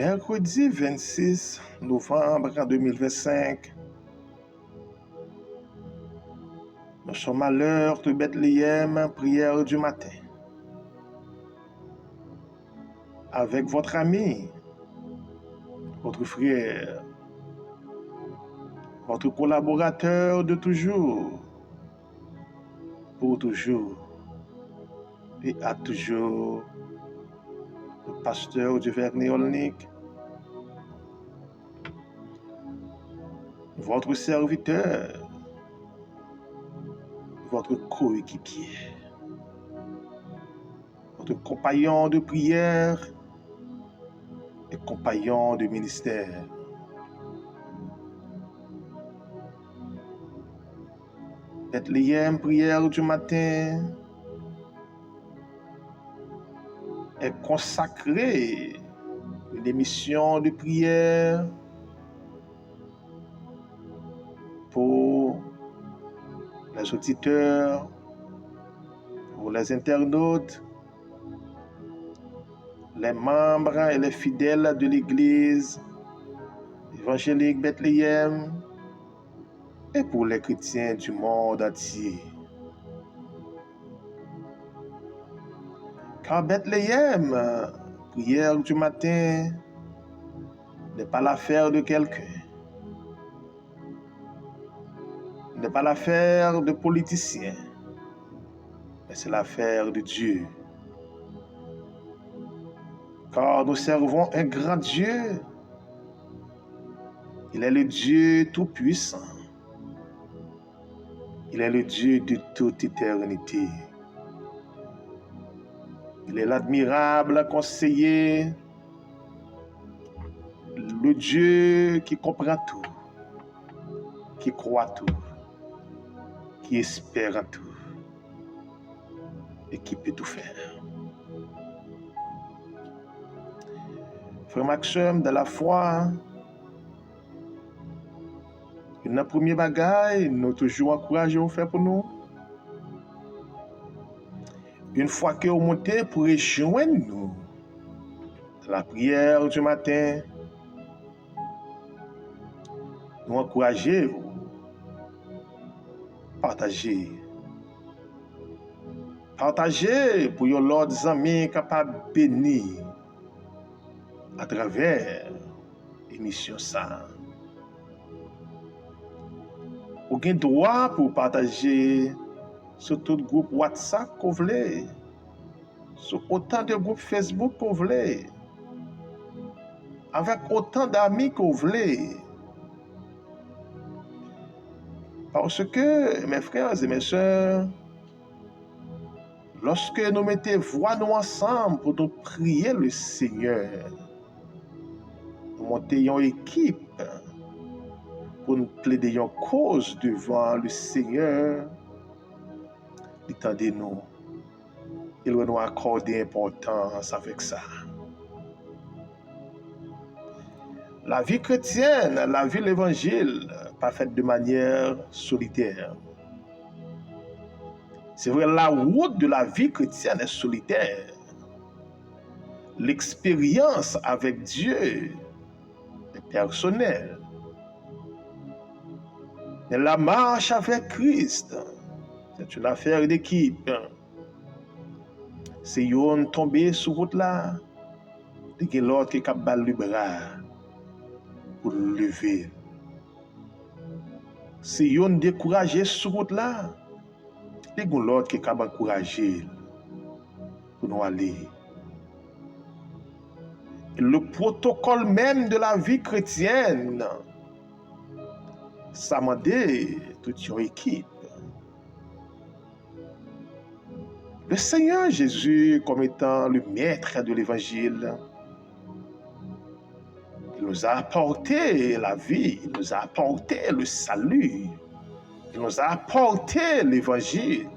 Mercredi 26 novembre 2025, nous sommes à l'heure de Bethléem, prière du matin. Avec votre ami, votre frère, votre collaborateur de toujours, pour toujours et à toujours, le pasteur Duvernay Olnick, votre serviteur, votre coéquipier, votre compagnon de prière et compagnon de ministère. Bethléem, prière du matin, est consacrée une émission de prière pour les auditeurs, pour les internautes, les membres et les fidèles de l'Église évangélique Bethléem et pour les chrétiens du monde entier. Car Bethléem, prière du matin, n'est pas l'affaire de quelqu'un, n'est pas l'affaire de politiciens, mais c'est l'affaire de Dieu. Car nous servons un grand Dieu. Il est le Dieu tout-puissant. Il est le Dieu de toute éternité. Il est l'admirable conseiller, le Dieu qui comprend tout, qui croit tout, qui espère en tout et qui peut tout faire. Frère Maxime, de la foi, une première bagaille, nous toujours encouragés à faire pour nous. Une fois que vous montez pour rejoindre nous dans la prière du matin, nous encourager, partager. Partager pour que l'autre amis capable de bénir à travers l'émission ça. Vous avez le droit pour partager sur tout groupe WhatsApp que vous voulez, sur autant de groupes Facebook que vous voulez, avec autant d'amis que vous voulez. Parce que, mes frères et mes sœurs, lorsque nous mettons voix nous ensemble pour nous prier le Seigneur, nous montons une équipe pour nous plaider une cause devant le Seigneur, attendez-nous. Il va nous accorder importance avec ça. La vie chrétienne, la vie de l'évangile, pas faite de manière solitaire. C'est vrai, la route de la vie chrétienne est solitaire. L'expérience avec Dieu est personnelle. Mais la marche avec Christ, c'est une affaire d'équipe. Si on tombe sur route là, il y a l'autre qui est capable de le bras pour le lever. Si on est découragé sur route là, il y a l'autre qui est capable d'encourager pour nous aller. Et le protocole même de la vie chrétienne, ça m'a dit toute une équipe. Le Seigneur Jésus, comme étant le maître de l'évangile, il nous a apporté la vie, il nous a apporté le salut, il nous a apporté l'évangile,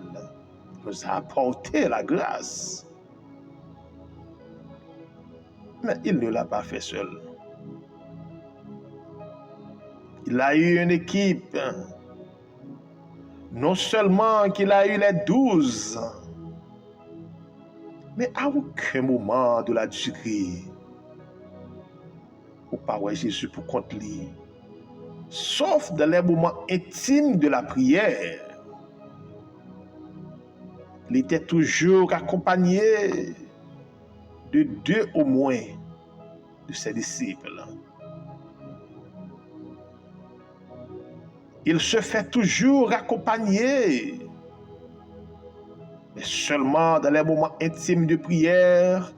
il nous a apporté la grâce. Mais il ne l'a pas fait seul. Il a eu une équipe. Non seulement qu'il a eu les 12, mais à aucun moment de la durée, ou pas ouais Jésus pour compte lui. Sauf dans les moments intimes de la prière. Il était toujours accompagné de 2 au moins de ses disciples. Il se fait toujours accompagner, mais seulement dans les moments intimes de prière,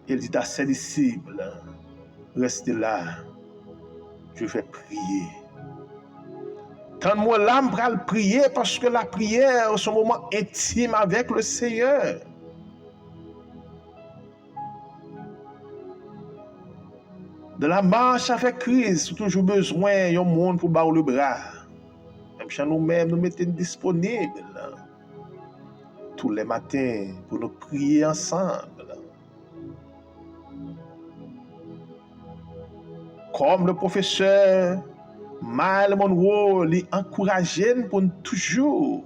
il dit à ses disciples, restez là, je vais prier. Tends-moi l'âme pour le prier parce que la prière, c'est un moment intime avec le Seigneur. De la marche avec Christ, toujours besoin d'un monde pour battre le bras. Même chez nous-mêmes, nous mettons disponibles tous les matins pour nous prier ensemble. Comme le professeur Myles Monroe l'encourageait pour nous toujours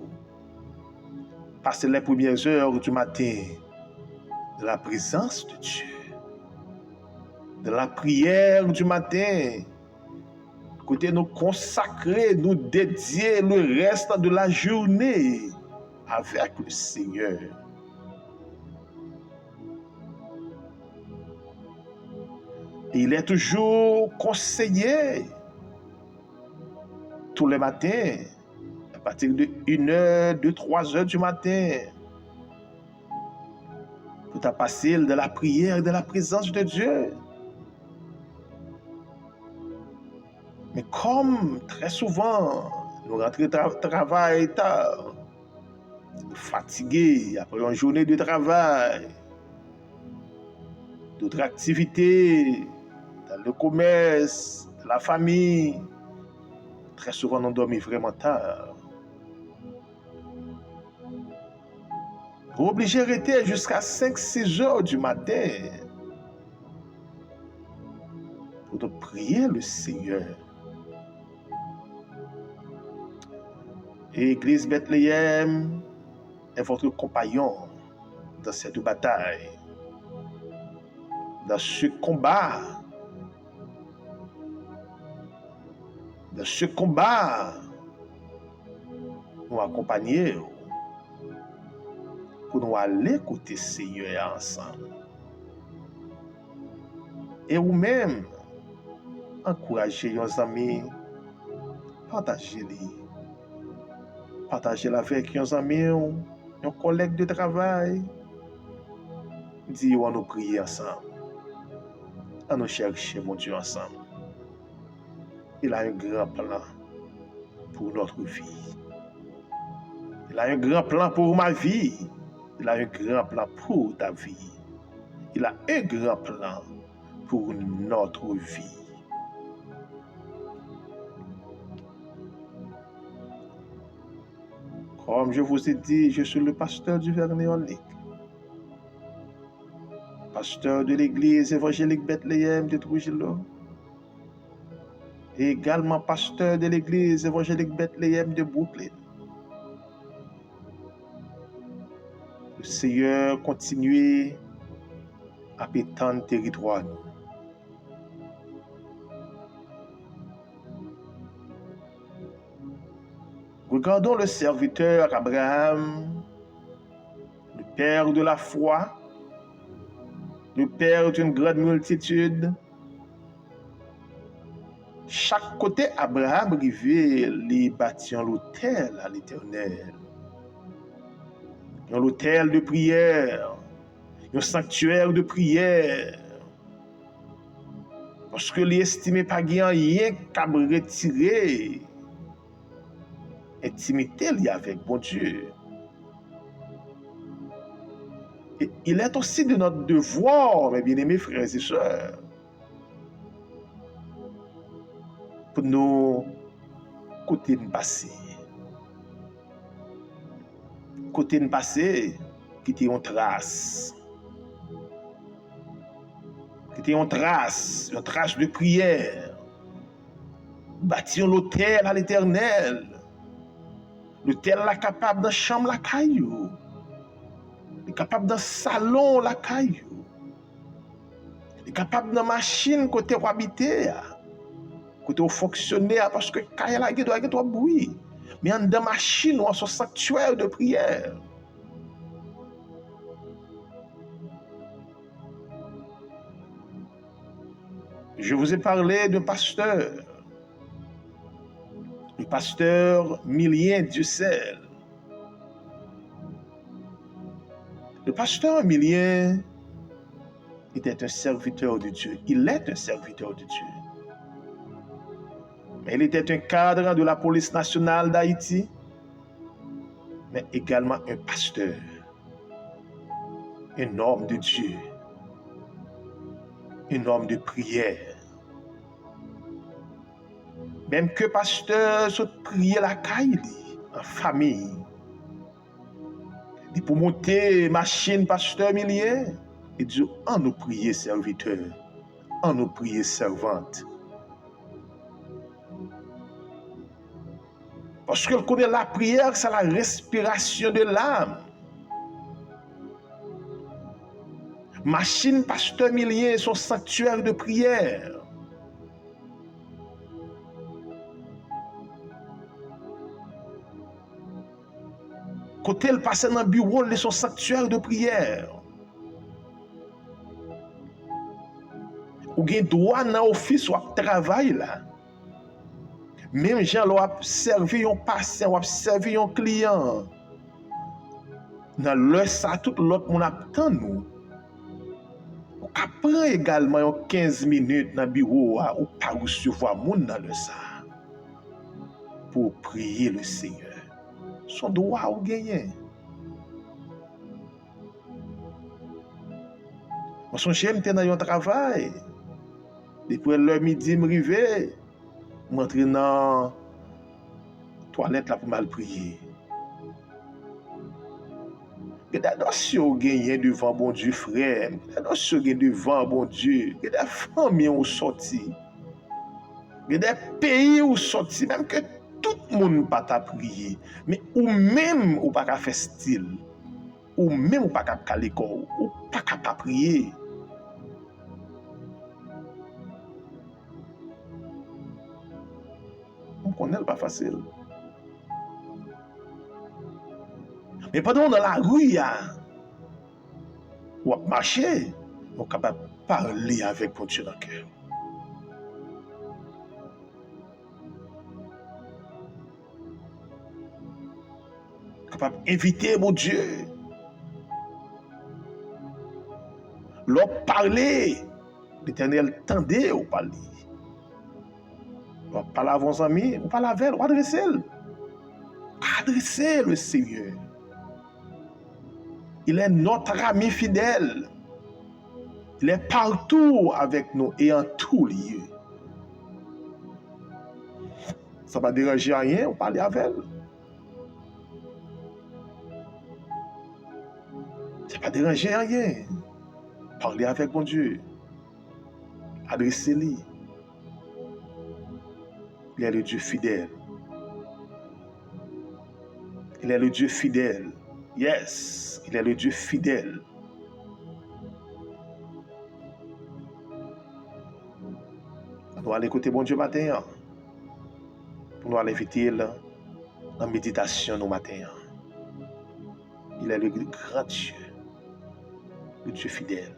passer les premières heures du matin de la présence de Dieu, de la prière du matin, côté nous consacrer, nous dédier le reste de la journée avec le Seigneur. Il est toujours conseillé tous les matins, à partir de 1h, 2, 3h du matin, pour passer de la prière et de la présence de Dieu. Mais comme très souvent, nous rentrons travail tard, fatigués après une journée de travail, d'autres activités, dans le commerce, dans la famille, très souvent nous dormons vraiment tard. Nous sommes obligés de rester jusqu'à 5-6 heures du matin pour prier le Seigneur. Et l'Église Bethléem est votre compagnon dans cette bataille, dans ce combat. Dans ce combat, nous accompagner pour nous aller côté Seigneur ensemble. Et vous-même, encouragez vos amis, partagez-les. Partagez-les avec vos amis, vos collègues de travail. Dis-nous, nous prier ensemble. À nous chercher mon Dieu ensemble. Il a un grand plan pour notre vie. Il a un grand plan pour ma vie. Il a un grand plan pour ta vie. Il a un grand plan pour notre vie. Comme je vous ai dit, je suis le pasteur du Vernet-Olic, pasteur de l'église évangélique Bethléem de Trujillo, et également pasteur de l'église évangélique Bethléem de Brooklyn. Le Seigneur continue à pétendre territoire. Regardons le serviteur Abraham, le père de la foi, le père d'une grande multitude. Chaque côté Abraham arrivait, il bâtit l'autel à l'Éternel. Un autel de prière, un sanctuaire de prière. Parce que l'estimé pas rien qu'à retirer intimité avec bon Dieu. Et il est aussi de notre devoir, mes bien-aimés frères et sœurs, pour nous côté de passé. Côté de passé, qui était une trace. Qui était une trace de prière. Bâtir l'autel à l'Éternel. L'autel là capable dans la chambre la caillou. Il est capable dans le salon la caillou. Il est capable dans la machine côté où habiter, côté où fonctionner, parce que quand il y a un bruit. Mais dans la machine, ou en son sanctuaire de prière. Je vous ai parlé d'un pasteur. Le pasteur Milien Dussel. Le pasteur Milien était un serviteur de Dieu. Il est un serviteur de Dieu. Mais il était un cadre de la police nationale d'Haïti, mais également un pasteur, un homme de Dieu, un homme de prière. Même que pasteur se prier la caille en famille. Et pour monter machine pasteur Milien, il dit en nous prier serviteur, en nous prier servante. Parce qu'elle connaît la prière, c'est la respiration de l'âme. Machine pasteur Milien, son sanctuaire de prière. Côté elle passe dans le bureau de son sanctuaire de prière. Ou gen droit dans l'office ou travail là. Même gens l'ont servi un patient, ou servi un client. Dans l'heure ça, tout l'autre monde attend nous. Ou prend également 15 minutes dans le bureau ou pas recevoir monde dans l'heure ça. Pour prier le Seigneur. Son droit ou gagner. Moi, son chien était dans un travail. Depuis l'heure midi, je suis m'entrer dans la toilette là pour mal prier. Si vous gagnez devant bon Dieu, frère, si vous gagnez devant bon Dieu, il y a des familles où sorti, il y a des pays où sorti, même que tout le monde ne peut pas prier, mais ou même ou pas faire style, ou même ou pas à l'école, ou pas prier. On connaît pas facile. Mais pendant dans la rue, ou à marcher, on est capable de parler avec mon Dieu dans le cœur. Capable d'inviter mon Dieu. Leur parler, l'Éternel tendait ou parler. Leur parler à vos amis, ou parler avec, ou adresser. Adresser le Seigneur. Il est notre ami fidèle. Il est partout avec nous et en tout lieu. Ça ne va déranger rien, on parle avec elle. Ça ne va déranger rien. Parler avec mon Dieu. Adressez-lui. Il est le Dieu fidèle. Il est le Dieu fidèle. Yes, il est le Dieu fidèle. On doit aller écouter bon Dieu matin. On doit aller inviter en méditation au matin. Il est le grand Dieu. Le Dieu fidèle.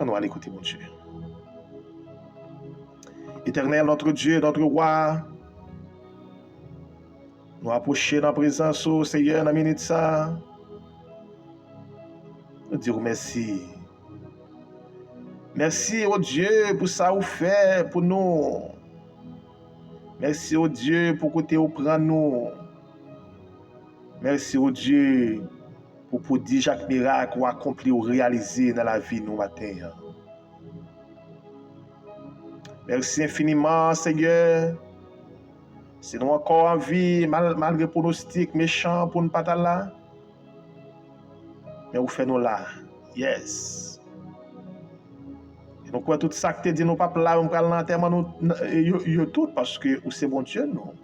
On doit aller écouter mon Dieu. Éternel, notre Dieu, notre roi, nous approcher dans la présence au Seigneur dans la minute ça. Nous disons merci. Merci au Dieu pour ça vous fait pour nous. Merci au Dieu pour côté vous prend nous. Merci au Dieu pour dire chaque miracle ou accompli ou réalisé dans la vie nous matin. Merci infiniment, Seigneur. Si nous encore en vie, malgré pronostics méchants pour ne pas être là, mais vous faites nous là. Yes. Et nous, tout ça que tu dis, nous pas là, nous parlons en termes de tout, parce que c'est bon Dieu, nous.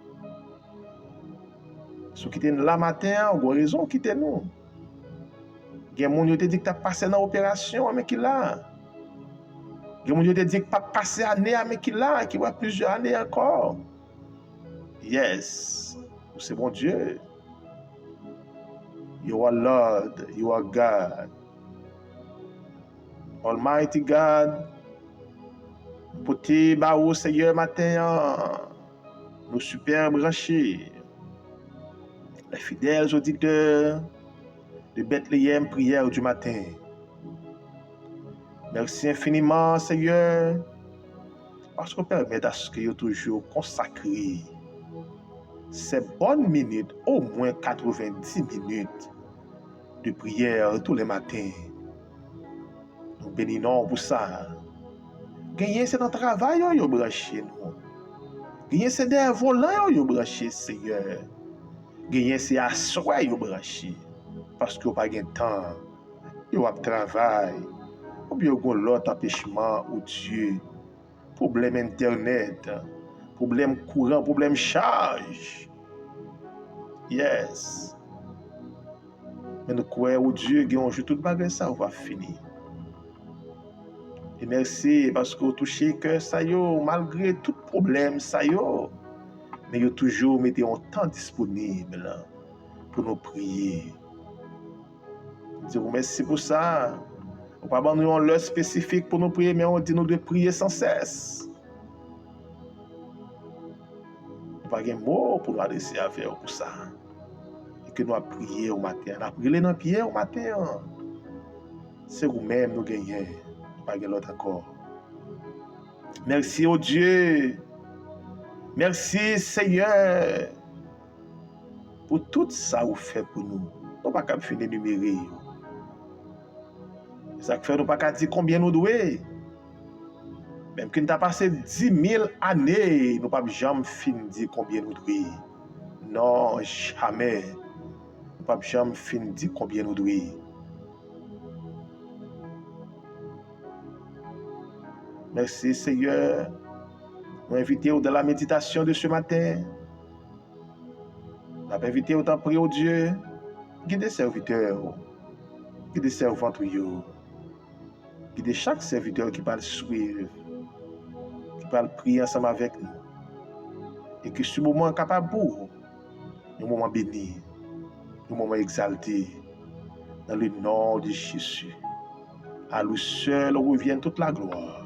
Si vous quittez là matin, vous avez raison, quittez nous. Gen moun yo te dit que t'as passé dans l'opération, mais qui là? Gen moun yo te dit que pas passé année, mais qui là? Qui va plusieurs années encore? Yes, c'est bon Dieu. You are Lord, you are God. Almighty God, poté ba ou Seigneur matin, nous super branchés, les fidèles auditeurs de Bethléem prière du matin. Merci infiniment Seigneur, parce que permet à ce que vous toujours consacré ces bonnes minutes, au moins 90 minutes de prière tous les matins. Nous bénissons pour ça. Gagner c'est dans le travail, vous branché nous. Gagner c'est des volants, vous branché Seigneur. Gagner c'est à soi, vous branché. Parce que vous n'avez pas de temps. Vous avez travail. Ou bien vous avez l'autre empêchement, ou Dieu. Problème internet. Problème courant, problème charge. Yes. Mais nous croyons au Dieu qui a tout bagage ça, on va finir. Et merci parce que vous touchez le cœur, ça y est, malgré tout problème, ça y est. Mais vous toujours mettez un temps disponible pour nous prier. Je vous remercie pour ça. On pas abandonner une heure spécifique pour nous prier, mais on dit nous de prier sans cesse. Nous pas de mots pour nous adresser à faire pour ça. Et que nous avons prié au matin. Nous avons prié dans le pied au matin. C'est vous-même nous gagnons. Pas de l'autre encore. Merci au Dieu. Merci Seigneur pour tout ça que vous faites pour nous. Nous ne pouvons pas finir d'énumérer. Ça fait nous ne pouvons pas dire combien nous devons. Même que nous avons passé 10 000 années, nous ne pouvons jamais finir de dire combien nous devons. Non, jamais. Nous ne pouvons jamais finir de dire combien nous devons. Merci Seigneur. Nous invitons dans la méditation de ce matin. Nous avons invité au temps prier au Dieu. Guidez serviteurs. Guidez servantes. Guidez chaque serviteur qui va le suivre. Qui va prier ensemble avec nous. Et que ce moment est capable pour un moment béni. Un moment exalté. Dans le nom de Jésus. À lui seul revient toute la gloire.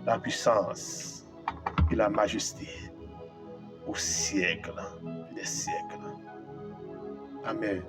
La puissance et la majesté au siècle des siècles. Amen.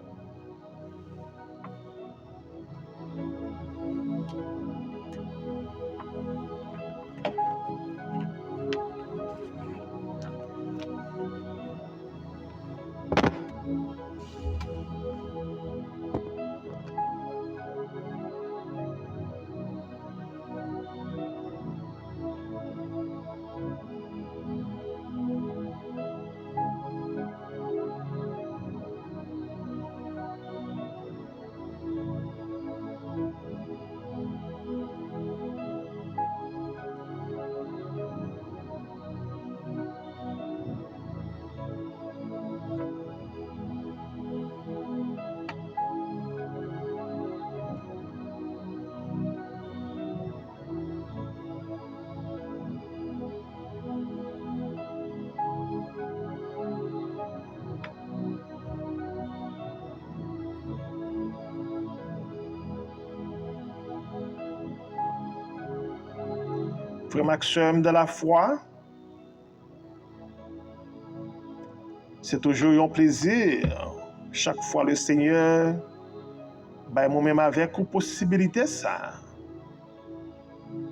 Frère Maxime de la foi, c'est toujours un plaisir. Chaque fois le Seigneur, moi-même avec une possibilité ça,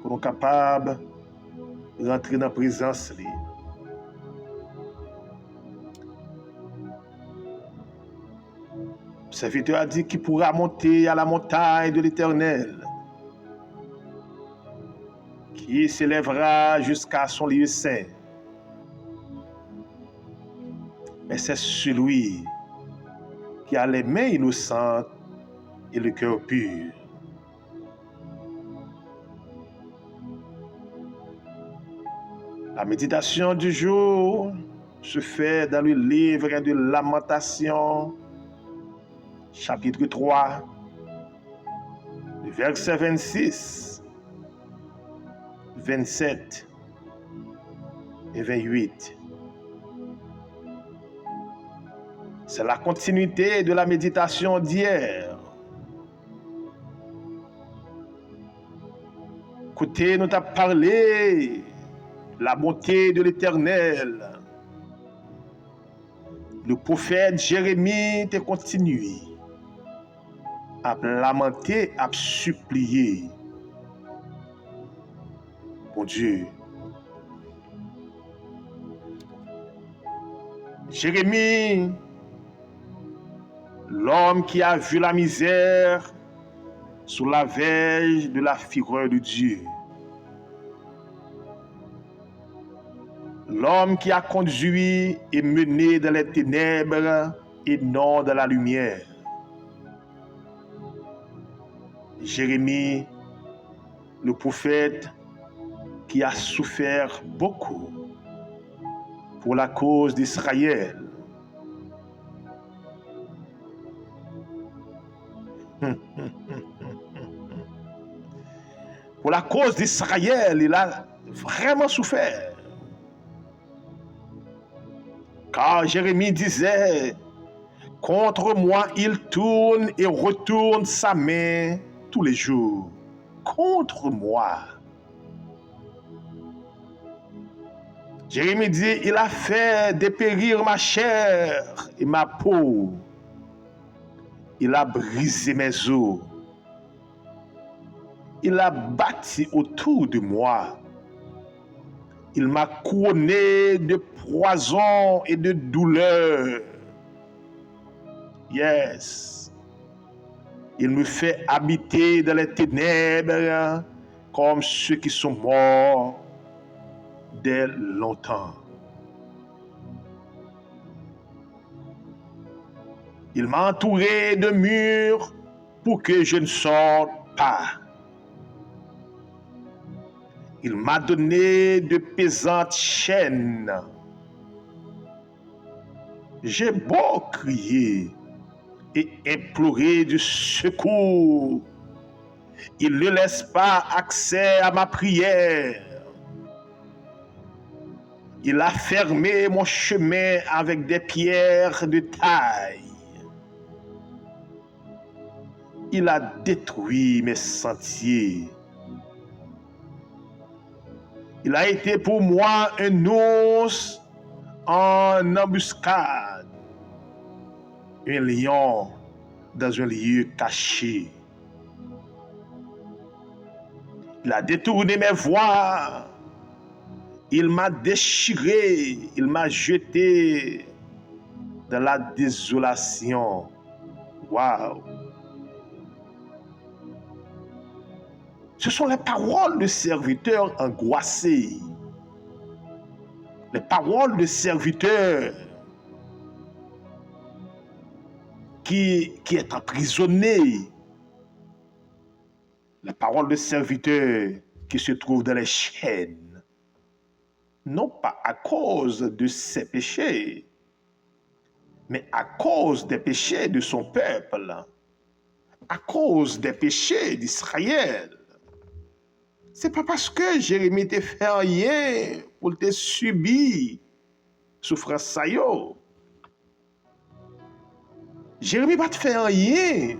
pour nous capables de rentrer dans la présence. Le serviteur a dit qu'il pourra monter à la montagne de l'Éternel, qui s'élèvera jusqu'à son lieu saint. Mais c'est celui qui a les mains innocentes et le cœur pur. La méditation du jour se fait dans le livre de Lamentations, chapitre 3, Versets 26, 27 et 28. C'est la continuité de la méditation d'hier. Écoutez, nous t'avons parlé de la bonté de l'Éternel. Le prophète Jérémie t'a continué à lamenter, à supplier. Mon Dieu. Jérémie, l'homme qui a vu la misère sous la verge de la fureur de Dieu. L'homme qui a conduit et mené dans les ténèbres et non dans la lumière. Jérémie, le prophète qui a souffert beaucoup pour la cause d'Israël. Pour la cause d'Israël, il a vraiment souffert. Car Jérémie disait, contre moi, il tourne et retourne sa main tous les jours. Contre moi. Jérémie dit, il a fait dépérir ma chair et ma peau. Il a brisé mes os. Il a bâti autour de moi. Il m'a couronné de poison et de douleur. Yes. Il me fait habiter dans les ténèbres comme ceux qui sont morts dès longtemps. Il m'a entouré de murs pour que je ne sorte pas. Il m'a donné de pesantes chaînes. J'ai beau crier et implorer du secours. Il ne laisse pas accès à ma prière. Il a fermé mon chemin avec des pierres de taille. Il a détruit mes sentiers. Il a été pour moi un ours en embuscade, un lion dans un lieu caché. Il a détourné mes voies. Il m'a déchiré. Il m'a jeté dans la désolation. Waouh! Ce sont les paroles de serviteurs angoissés. Les paroles de serviteurs qui est emprisonné. Les paroles de serviteurs qui se trouvent dans les chaînes. Non pas à cause de ses péchés, mais à cause des péchés de son peuple. À cause des péchés d'Israël. C'est pas parce que Jérémie t'a fait rien pour te subir souffrance ça yo. Jérémie pas te faire rien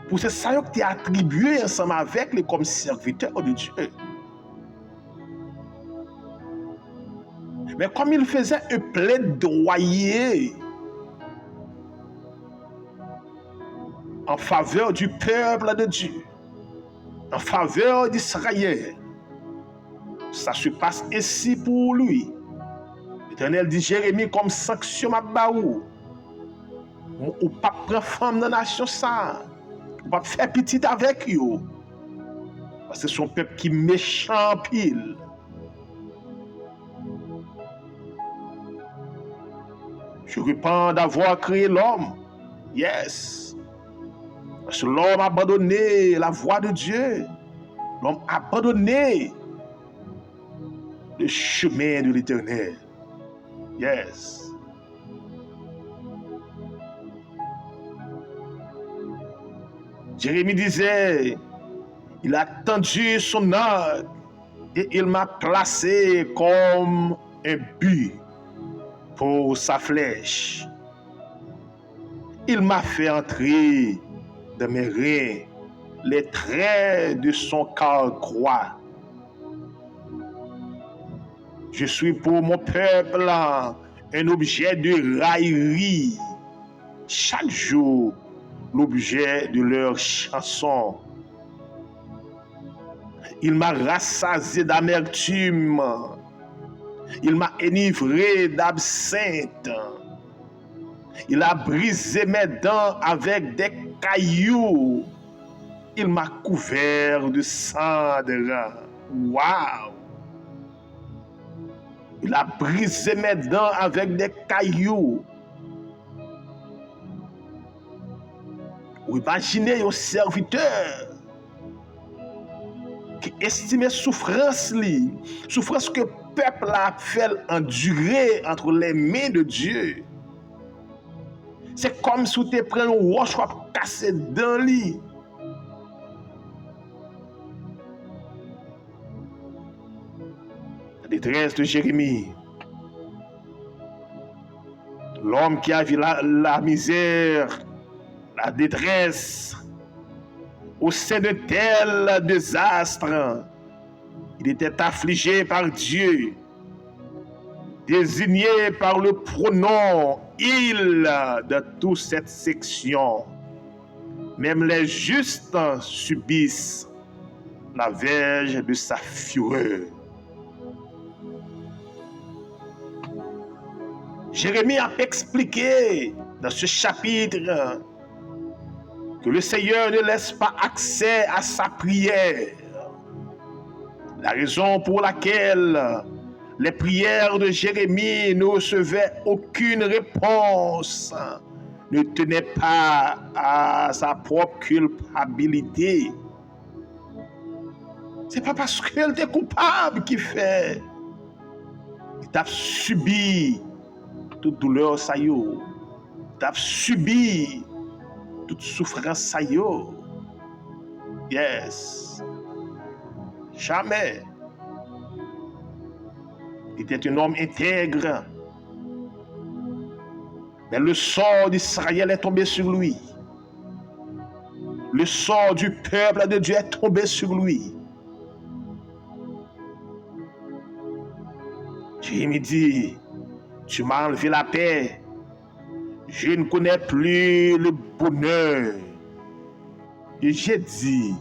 pour ce ça yo que t'es attribué ensemble avec lui comme serviteur de Dieu. Mais comme il faisait un plaidoyer en faveur du peuple de Dieu, en faveur d'Israël, ça se passe ainsi pour lui. L'Éternel dit, Jérémie, comme sanction ma baou, ou pas prendre femme dans la nation ça, ou pas faire petit avec eux, parce que c'est son peuple qui est méchant pile. Je repens d'avoir créé l'homme. Yes. Parce que l'homme a abandonné la voie de Dieu. L'homme a abandonné le chemin de l'Éternel. Yes. Jérémie disait, il a tendu son arc et il m'a placé comme un but pour sa flèche. Il m'a fait entrer dans mes reins les traits de son carquois. Je suis pour mon peuple un objet de raillerie. Chaque jour, l'objet de leur chanson. Il m'a rassasié d'amertume. Il m'a enivré d'absinthe. Il a brisé mes dents avec des cailloux. Il m'a couvert de cendres. Waouh! Il a brisé mes dents avec des cailloux. Ou imaginez un serviteur qui estime souffrance que le peuple a fait endurer entre les mains de Dieu. C'est comme si tu prenais un roche pour casser dans lui. La détresse de Jérémie. L'homme qui a vu la misère, la détresse, au sein de tel désastre, il était affligé par Dieu, désigné par le pronom « il » de toute cette section. Même les justes subissent la verge de sa fureur. Jérémie a expliqué dans ce chapitre que le Seigneur ne laisse pas accès à sa prière. La raison pour laquelle les prières de Jérémie ne recevaient aucune réponse ne tenait pas à sa propre culpabilité. C'est pas parce qu'elle était coupable qu'il fait. Il a subi toute douleur, ça y est. Il a subi toute souffrance, ça y est. Yes. Jamais. Il était un homme intègre. Mais le sort d'Israël est tombé sur lui. Le sort du peuple de Dieu est tombé sur lui. Jérémie dit, tu m'as enlevé la paix. Je ne connais plus le bonheur. Et j'ai dit,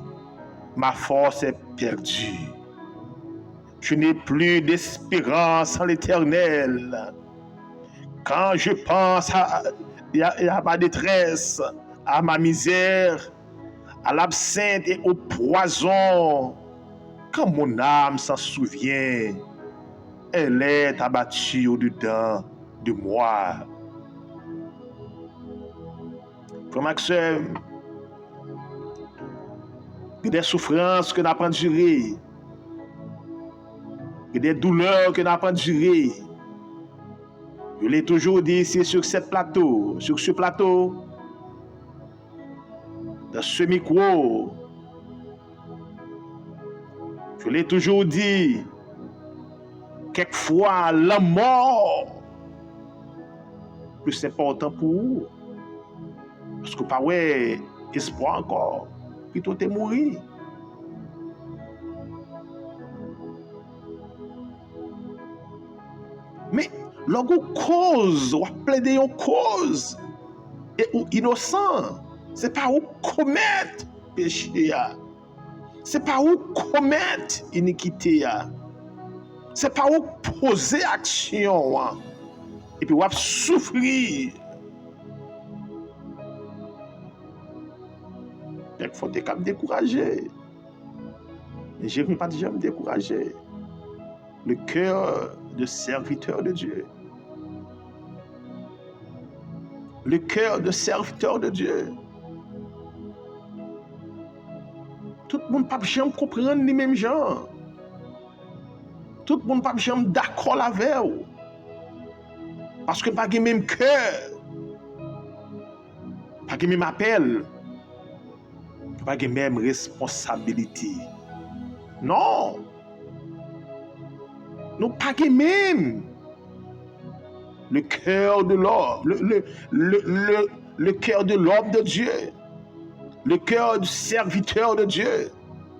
ma force est perdue. Je n'ai plus d'espérance en l'Éternel. Quand je pense à ma détresse, à ma misère, à l'absinthe et au poison, quand mon âme s'en souvient, elle est abattue au-dedans de moi. Frère Maxime, il y a des souffrances que nous avons endurées. Il y a des douleurs que nous avons endurées. Je l'ai toujours dit ici sur ce plateau, dans ce micro. Je l'ai toujours dit, quelquefois la mort plus important pour vous. Parce que pas ouais, espoir encore, plutôt t'es mourir. Mais lorsqu'on cause, on plaide une cause, et ou innocent, c'est pas où commettre péché, c'est pas où commettre iniquité, c'est pas où poser action, et puis on souffrir. Il faut te décourager. Et je ne vais pas déjà me décourager. Le cœur de serviteur de Dieu. Le cœur de serviteur de Dieu. Tout le monde ne peut pas comprendre les mêmes gens. Tout le monde ne peut pas d'accord avec vous. Parce que pas le même cœur. Pas le même appel. Pas de même responsabilité. Non. Nous pas de même. Le cœur de l'homme, le cœur de l'homme de Dieu, le cœur du serviteur de Dieu.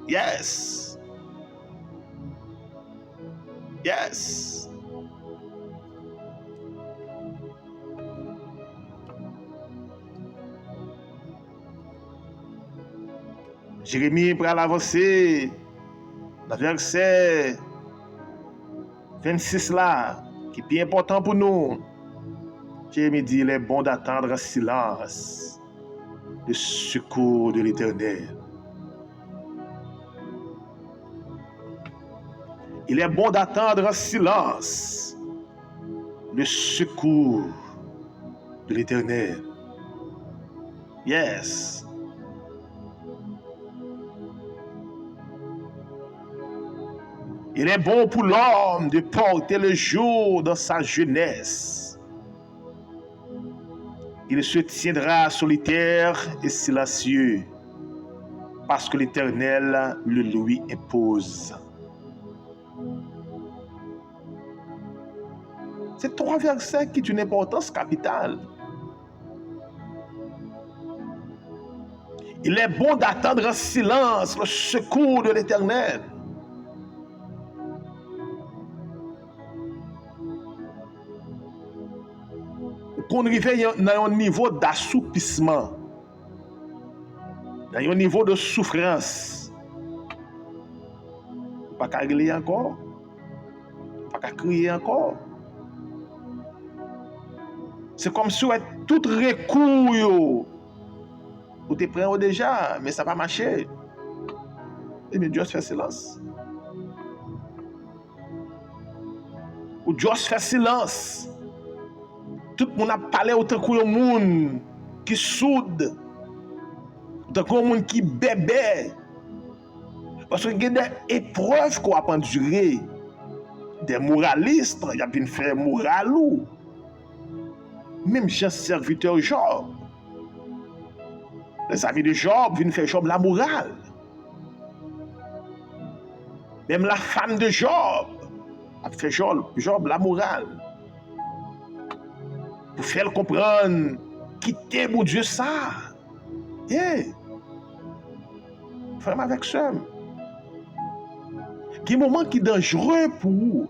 Yes. Yes. Jérémie pour avancer dans le verset 26 là, qui est bien important pour nous. Jérémie dit, il est bon d'attendre en silence le secours de l'Éternel. Il est bon d'attendre en silence le secours de l'Éternel. Yes. Il est bon pour l'homme de porter le jour dans sa jeunesse. Il se tiendra solitaire et silencieux parce que l'Éternel le lui impose. Ces trois versets qui ont une importance capitale. Il est bon d'attendre en silence le secours de l'Éternel. Qu'on arrive dans un niveau d'assoupissement, dans un niveau de souffrance. Pas qu'à griller encore, pas qu'à crier encore. C'est comme si tout recours, vous te prenez déjà, mais ça va marcher. Et bien Dieu fait silence. Ou Dieu fait silence. Tout le monde a parlé autant que le monde qui soude, autant que le monde qui bébé. Parce qu'il y a des épreuves qu'on va endurer. Des moralistes, il y a bien fait moralou. Même Jean serviteur Job. Les amis de Job viennent faire Job la morale. Même la femme de Job a fait Job la morale. Pour faire comprendre, quitter mon Dieu ça. Yeah. Frère avec ça. Il y a des moments qui sont dangereux pour vous.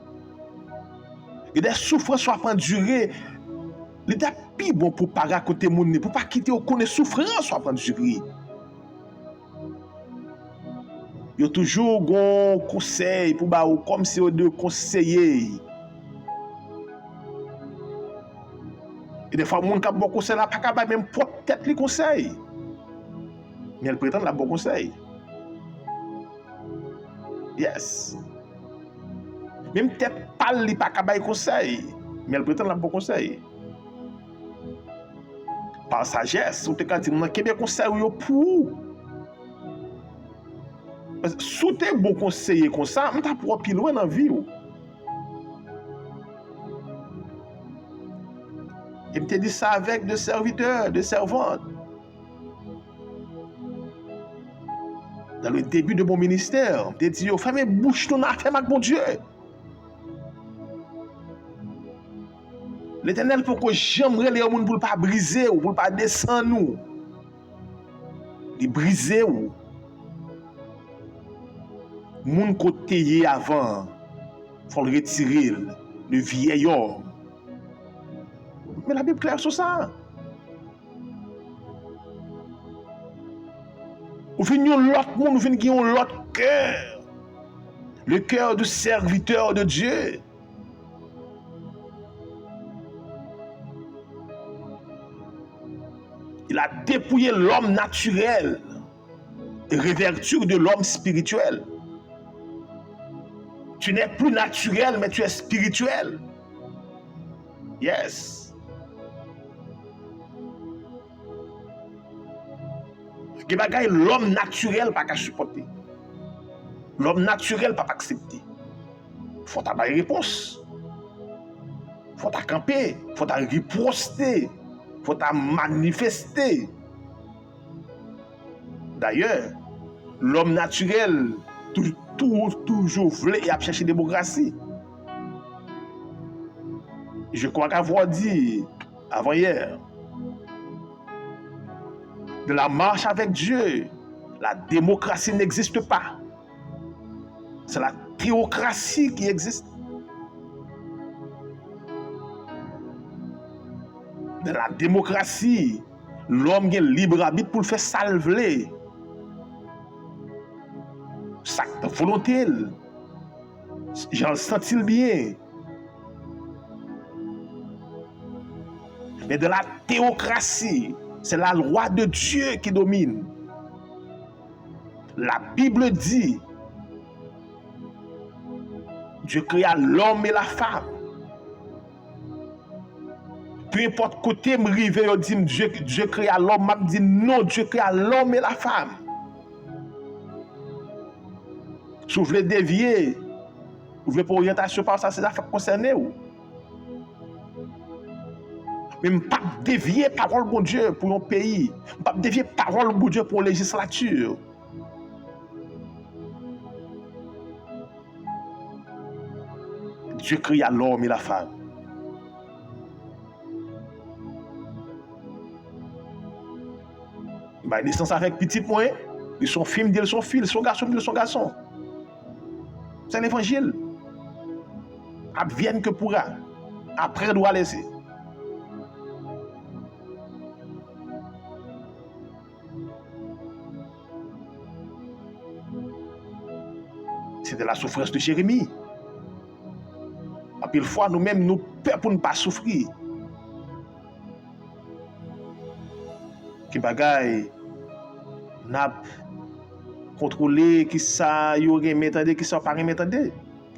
Il y a des souffrances qui sont endurées. Il est plus bon pour ne pas raconter mon nez, pour ne pas quitter aucune souffrance soit endurée. Il y a toujours un conseil pour vous, comme si on devait conseiller. Et des fois, les gens qui ont bon conseil, là, pas même peut-être les conseils. Mais elle prétend la bon conseil. Yes. Même peut-être pas les pas capable conseil, mais elle prétend la bon conseil. Par sagesse, on te dit mon quel conseil yo pour. Parce que si tu es bon conseiller comme ça, on t'a pour plus loin dans la vie. Et je te dis ça avec des serviteurs, des servantes. Dans le début de mon ministère, je te dis, fermez bouche ton affaire avec mon Dieu. L'Éternel pour que j'aimerais les gens pour ne pas briser ou pour ne pas descendre nous. Les briser ou. Moun côté avant, il faut le retirer, le vieil homme. Mais la Bible est claire sur ça. Ou venons l'autre monde, ou venons l'autre cœur. Le cœur du serviteur de Dieu. Il a dépouillé l'homme naturel et revêtu de l'homme spirituel. Tu n'es plus naturel, mais tu es spirituel. Yes. L'homme naturel pas qu'à supporter. L'homme naturel pas accepter. Faut avoir une réponse. Faut ta camper, faut ta riposter, faut ta manifester. D'ailleurs, l'homme naturel toujours voulait et a cherché démocratie. Je crois qu'avoir dit avant-hier, de la marche avec Dieu, la démocratie n'existe pas. C'est la théocratie qui existe. Dans la démocratie, l'homme a libre arbitre pour le faire salver. Ça volonté. J'en sens bien. Mais dans la théocratie, c'est la loi de Dieu qui domine. La Bible dit, Dieu créa l'homme et la femme. Peu importe côté me rive, on dit Dieu créa l'homme, m'a dit non, Dieu créa l'homme et la femme. Si vous voulez dévier, vous voulez pour orientation par ça, c'est ça concerné ou. Mais je ne peux pas dévier parole de Dieu pour un pays. Je ne peux pas dévier parole de Dieu pour une législature. Dieu créa l'homme et la femme. Bah, naissance avec petit point, ils sont filles, ils sont filles, ils sont garçons, ils sont garçons. C'est l'évangile. Advienne que pourra. Après, doit laisser. C'était la souffrance de Jérémie. À pile fois, nous-mêmes, nous peur pour ne pas souffrir. Qui bagaille, n'a contrôlé, qui ça, y aurait m'entendé, qui ça, pas m'entendé.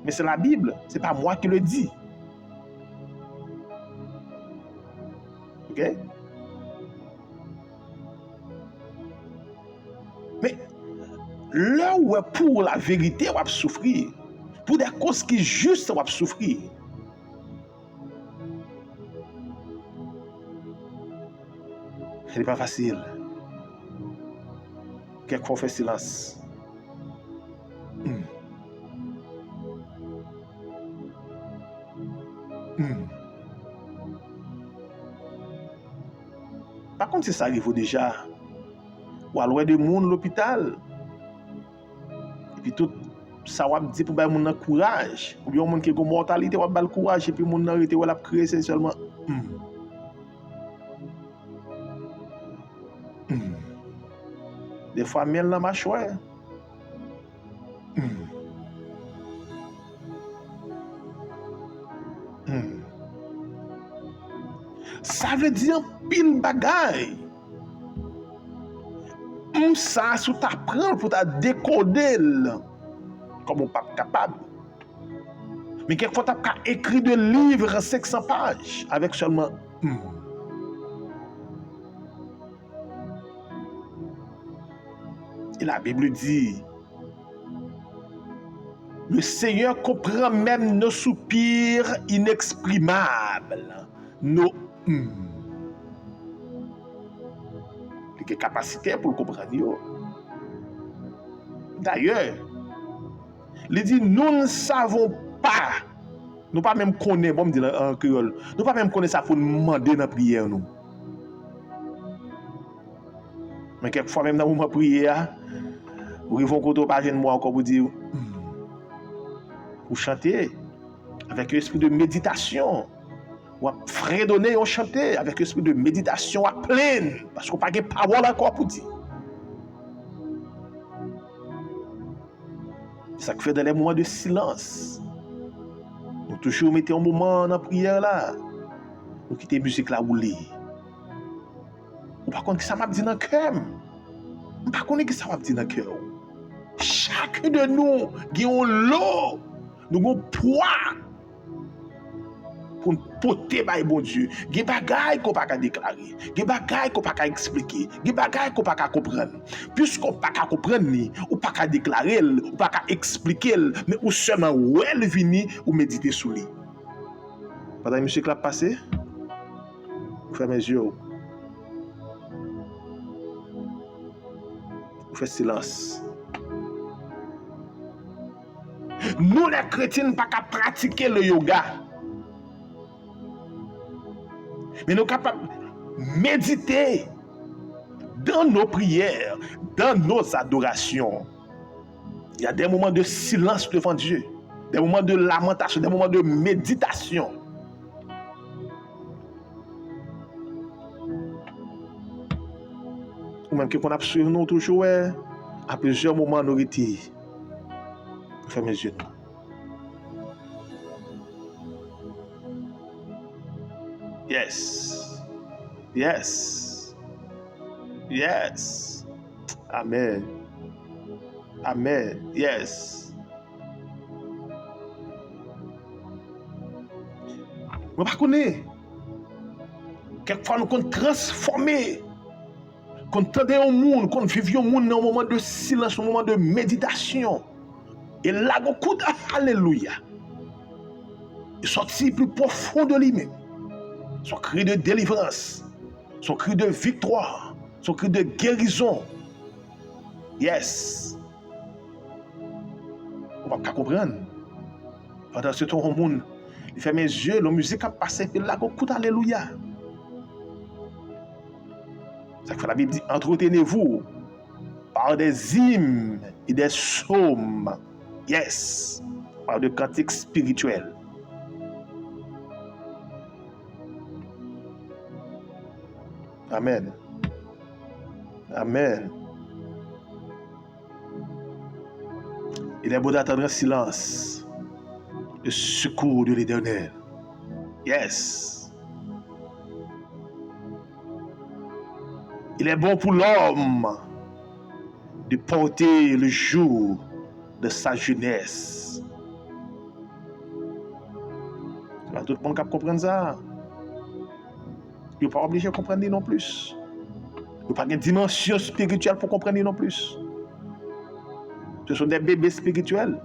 Mais c'est la Bible, c'est pas moi qui le dis. Ok? Mais là où pour la vérité, on va souffrir. Pour des causes qui sont justes, on va souffrir. Ce n'est pas facile. Quelquefois, on fait silence. Par contre, si ça arrive déjà, ou à loin de monde l'hôpital, et puis tout ça va dire pour bailler mon courage, ou bien monde qui a une mortalité va bailler le courage et puis mon arrêté ou la créer c'est seulement des fois miel dans ma choix. Ça veut dire pile bagaille. Ça sous t'apprendre pour ta décoder comme on pas capable. Mais quelquefois tu as écrit de livres en 500 pages avec seulement Et la Bible dit, le Seigneur comprend même nos soupirs inexprimables, nos il y a capacité pour le comprendre. D'ailleurs, il dit, nous ne savons pas, nous pas même connaître, bon me dire en créole, nous pas même connaître ça pour nous demander dans la prière nous. Mais quelquefois même dans le moment de prière, vous arrivez au côté pas de moi encore pour dire, vous chantez avec un esprit de méditation. Ou à fredonner, on chanter avec un esprit de méditation à pleine. Parce qu'on n'a pas de parole encore pour dire. C'est ça qui fait dans les moments de silence. Nous toujours mettons un moment dans la prière là. Nous quittons la musique là rouler. Ou par contre, ça m'a dit dans le cœur. Par contre, que ça m'a dit dans le cœur. Chacun de nous, avons l'eau, nous avons poids. Pour porter par bon Dieu. Il y a des bagailles qu'on ne peut pas déclarer. Il y a des bagailles qu'on ne peut pas expliquer. Il y a des bagailles qu'on ne peut pas comprendre. Puisqu'on ne peut pas comprendre, on ne peut pas déclarer, on ne peut pas expliquer, mais ou seulement où elle vient ou méditer sur lui. Pendant que monsieur Clap passé, vous fermez les yeux. Vous faire silence. Nous, les chrétiens, ne pouvons pas pratiquer le yoga. Mais nous sommes capables de méditer dans nos prières, dans nos adorations. Il y a des moments de silence devant Dieu, des moments de lamentation, des moments de méditation. Ou même qu'on a suivi nous toujours, à plusieurs moments, nous retirons. Fermez les yeux. Yes. Yes. Yes. Amen. Amen. Yes. Mais par contre, quelquefois nous sommes transformés. Quand on entend un monde, quand on vit un monde dans un moment de silence, un moment de méditation. Et là, on coup alléluia. Il sortit plus profond de lui-même. Son cri de délivrance, son cri de victoire, son cri de guérison. Yes. On va pas comprendre. Pendant ce temps, le monde, il fait mes yeux, la musique a passé, puis là, on coup alléluia. Ça fait la Bible dit, entretenez-vous par des hymnes et des psaumes. Yes. Par des cantiques spirituels. Amen. Amen. Il est beau d'attendre en silence le secours de l'Éternel. Yes. Il est bon pour l'homme de porter le jour de sa jeunesse. C'est pas tout le monde qui comprend ça. Il n'est pas obligé de comprendre non plus. Il n'y a pas de dimension spirituelle pour comprendre non plus. Ce sont des bébés spirituels.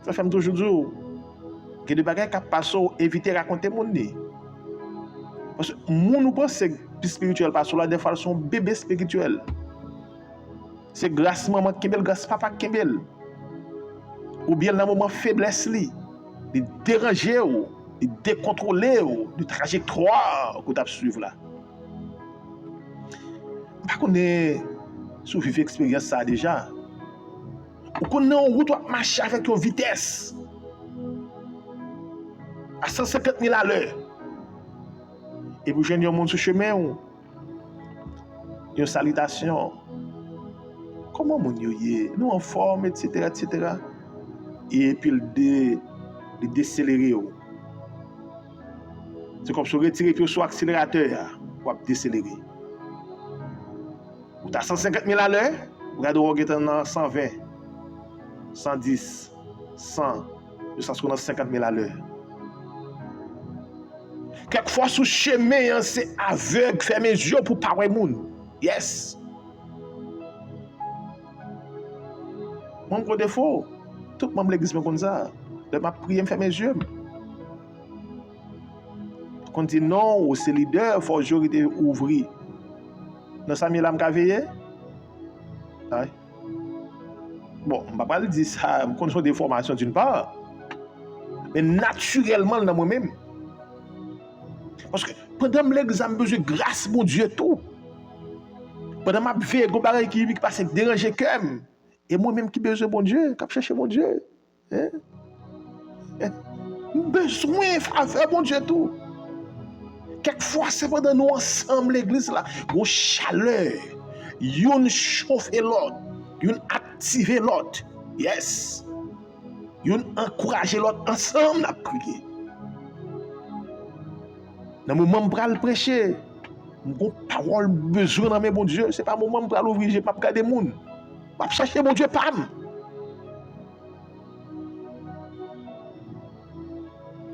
Ça fait toujours dire que des bagages qui passent éviter de raconter mon nez. Parce que mon nous pense que spirituel parce que là des fois sont bébés spirituels. C'est grâce maman Kembel, grâce papa Kembel. Ou bien dans moment faiblesse li, de déranger ou de décontrôler ou de trajectoire que tu as suivre là. Par contre, si vous vivez l'expérience ça déjà, ou qu'on est en route marcher avec une vitesse à 150 000 à l'heure. Et vous joignez un monde sur le chemin, une salutation. Comment mon yoye, nous en forme, etc., etc. Et puis le décélérer. C'est comme si vous retirez puis sur l'accélérateur pour décélérer. Vous avez 150 000 à l'heure, vous regardez dans 120, 110, 100, jusqu'à 50 000 à l'heure. Quelquefois, sous chemin, c'est aveugle, fermez les yeux pour ne pas voir le monde. Yes. Mon gros défaut, tout le monde de l'église me comme ça. Je m'a prié, me fermer les yeux. Quand on dit non, c'est leader, il faut aujourd'hui ouvrir. Dans ça, je vais veiller. Bon, je ne vais pas dire ça, je connais des formations d'une part, mais naturellement dans moi-même. Parce que pendant que l'église a besoin de grâce, mon Dieu, tout. Pendant que je vais qui passe déranger cœur. Et moi-même qui besoin de mon Dieu, qui cherche mon Dieu. Besoin, faveur, mon Dieu, tout. Quelquefois, c'est pendant nous ensemble, l'église là, une chaleur, une chauffe l'autre, une active l'autre. Yes. Une encourage l'autre ensemble à prier. Dans le moment où je vais prêcher, j'ai parole besoin dans mes bon Dieu. Ce n'est pas le moment où je vais ouvrir, je ne vais pas regarder les gens. Je vais chercher mon Dieu, pam.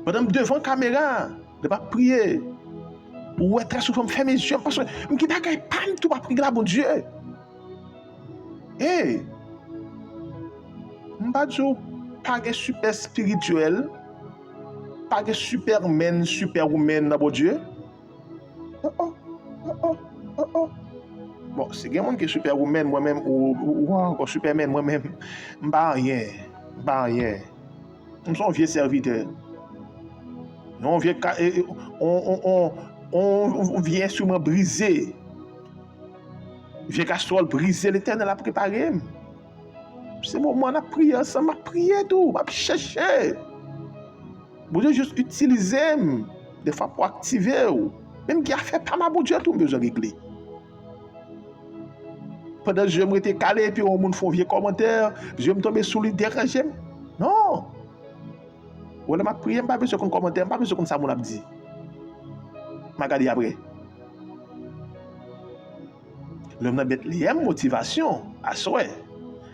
Pendant devant la caméra, je ne vais pas prier. Ou très souvent, je fais mes yeux parce que je ne vais pas prier là, bon Dieu. Hey! Je ne vais pas dire pas de super spirituel, pas de superman, superwoman, bon Dieu. Bon, c'est quelqu'un qui est superwoman, moi-même, ou encore superman, moi-même, je pas rien. Pas rien. Nous sommes vieux serviteurs. On vient, on vient instrument brisé. Vieux casserole brisé, l'Éternel a préparé. C'est le moment de prier ensemble, de prier tout, de chercher. Bon Dieu, juste utiliser, des fois pour activer. Même qui a fait pas mal, bon Dieu, tout besoin de régler. Pendant que je me suis calé, puis on me fait un vieux commentaire, je me tombe sous le déranger. Non. Voilà, ma prière, je n'ai pas besoin de commentaire, je n'ai pas besoin de ça, mon abdi. Je regarde après. Le nom de motivation, à souhait.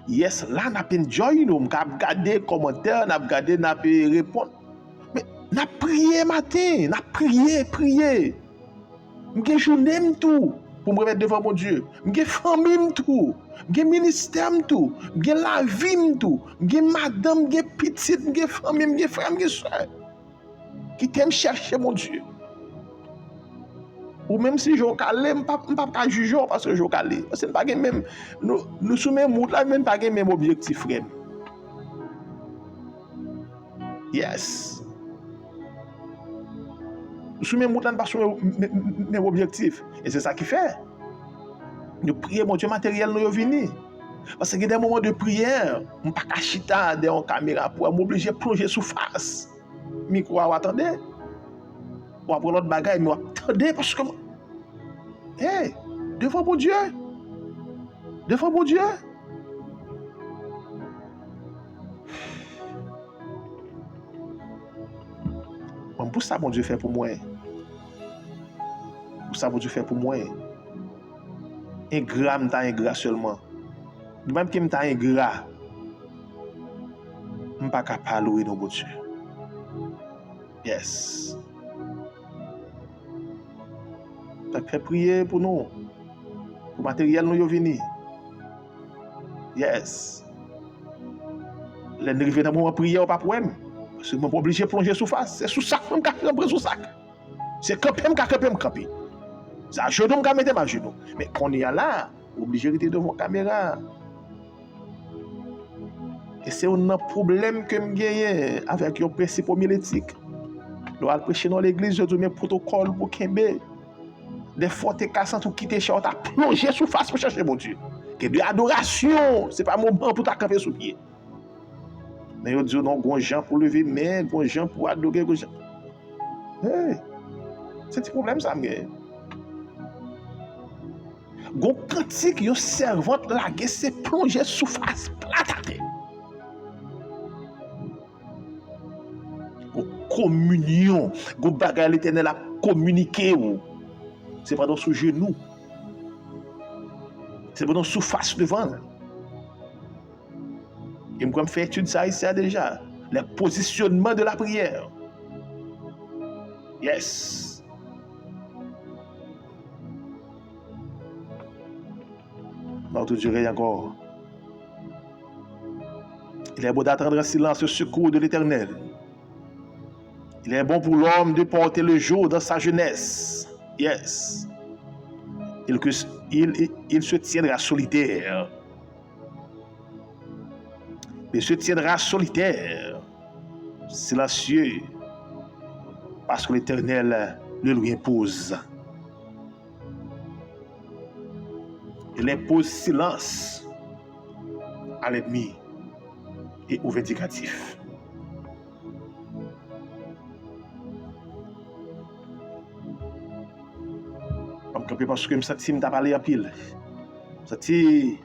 Yes, là, on a enjoy, nous, on a regardé les commentaires, on a regardé, on a répondre. Mais, on a prié matin, on a prié. Je journée tout pour me remettre devant mon Dieu. Je famille tout, je ministère tout, je la vie tout, je madame, je petite, je famille, je frère, je soeur. Qui t'aime chercher mon Dieu. Ou même si je calé, je ne peux pas juger parce que je calé. Parce que pas même nous sommes même là, même pas même objectif frère. Yes. Nous sommes même là pas même objectif et c'est ça qui fait. Nous prions mon Dieu matériel nous venir. Parce qu'il y a des moments de prière, je ne peux pas chita devant la caméra pour m'obliger à plonger sous face. Micro, attendez. Ou après l'autre bagaille, mais attendez parce que hey, devant mon Dieu. Devant mon Dieu. Pour ça, mon Dieu fait pour moi. Pour ça, mon Dieu fait pour moi. Ingrat, je suis ingrat seulement. Même que je suis ingrat, je ne suis pas capable de louer mon Dieu. Yes. Tu as fait prier pour nous. Pour le matériel, nous venir. Yes. Les arrivés dans le moment de prière, pas pour eux. Parce que je suis obligé de plonger sous face. C'est sous sac que je suis sous sac. C'est camper, je camper. C'est à genoux, je mettre ma genou. Mais quand on est là, obligé de rester devant la caméra. Et c'est un problème que je gagne avec le principe homilétique. Je vais prêcher dans l'église, je dois un protocole pour Kembe. Des fois, tu es cassant, tu quittes chez toi, tu as plongé sous face pour chercher mon Dieu. Que de l'adoration, ce n'est pas un moment pour camper sous pied. Mais je dis non, il y a des gens pour lever main, il y a des gens pour adorer, il y a des gens. Hey, c'est un problème ça, mais. Gon cantique yo servante la guerre c'est plonger sous face plate. Gon communion, gon bagay l'Éternel a communiqué ou. C'est pas dans sous genou. C'est pas dans sous face devant. Et moi me faire étude ça ici déjà, le positionnement de la prière. Yes. Non, tout durer encore. Il est bon d'attendre en silence le secours de l'Éternel. Il est bon pour l'homme de porter le jour dans sa jeunesse. Yes. Il se tiendra solitaire. Il se tiendra solitaire, silencieux, parce que l'Éternel le lui impose. Il impose silence à l'ennemi et au vindicatif. Parce que je me sens que je parlé en pile. Il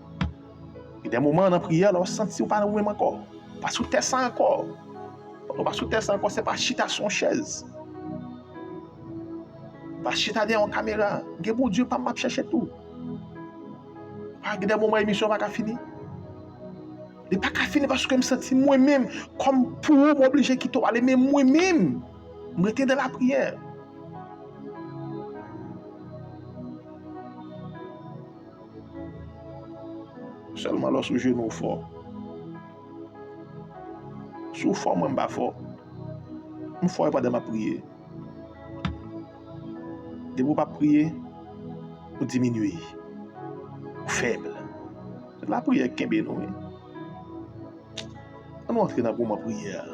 y a des moments dans la prière, on sent que je ne parle pas encore. Pas sous terre sans encore. Pas sous terre sans encore, ce n'est pas chita son chaise. Pas chita derrière en caméra. Que bon Dieu, pas m'a chercher tout. Il y a des moments où l'émission n'est pas finie. Elle n'est pas finie parce que je me sens moi-même, comme pour m'obliger de quitter, mais moi-même, je me dans la prière. Seulement lorsque je nous fort. Sous fort, moi, je ne suis pas fort. Je ne suis pas dans ma prière. De vous pas prier, vous diminuer. faible. C'est la prière qui est nous. On entre dans le moment prière.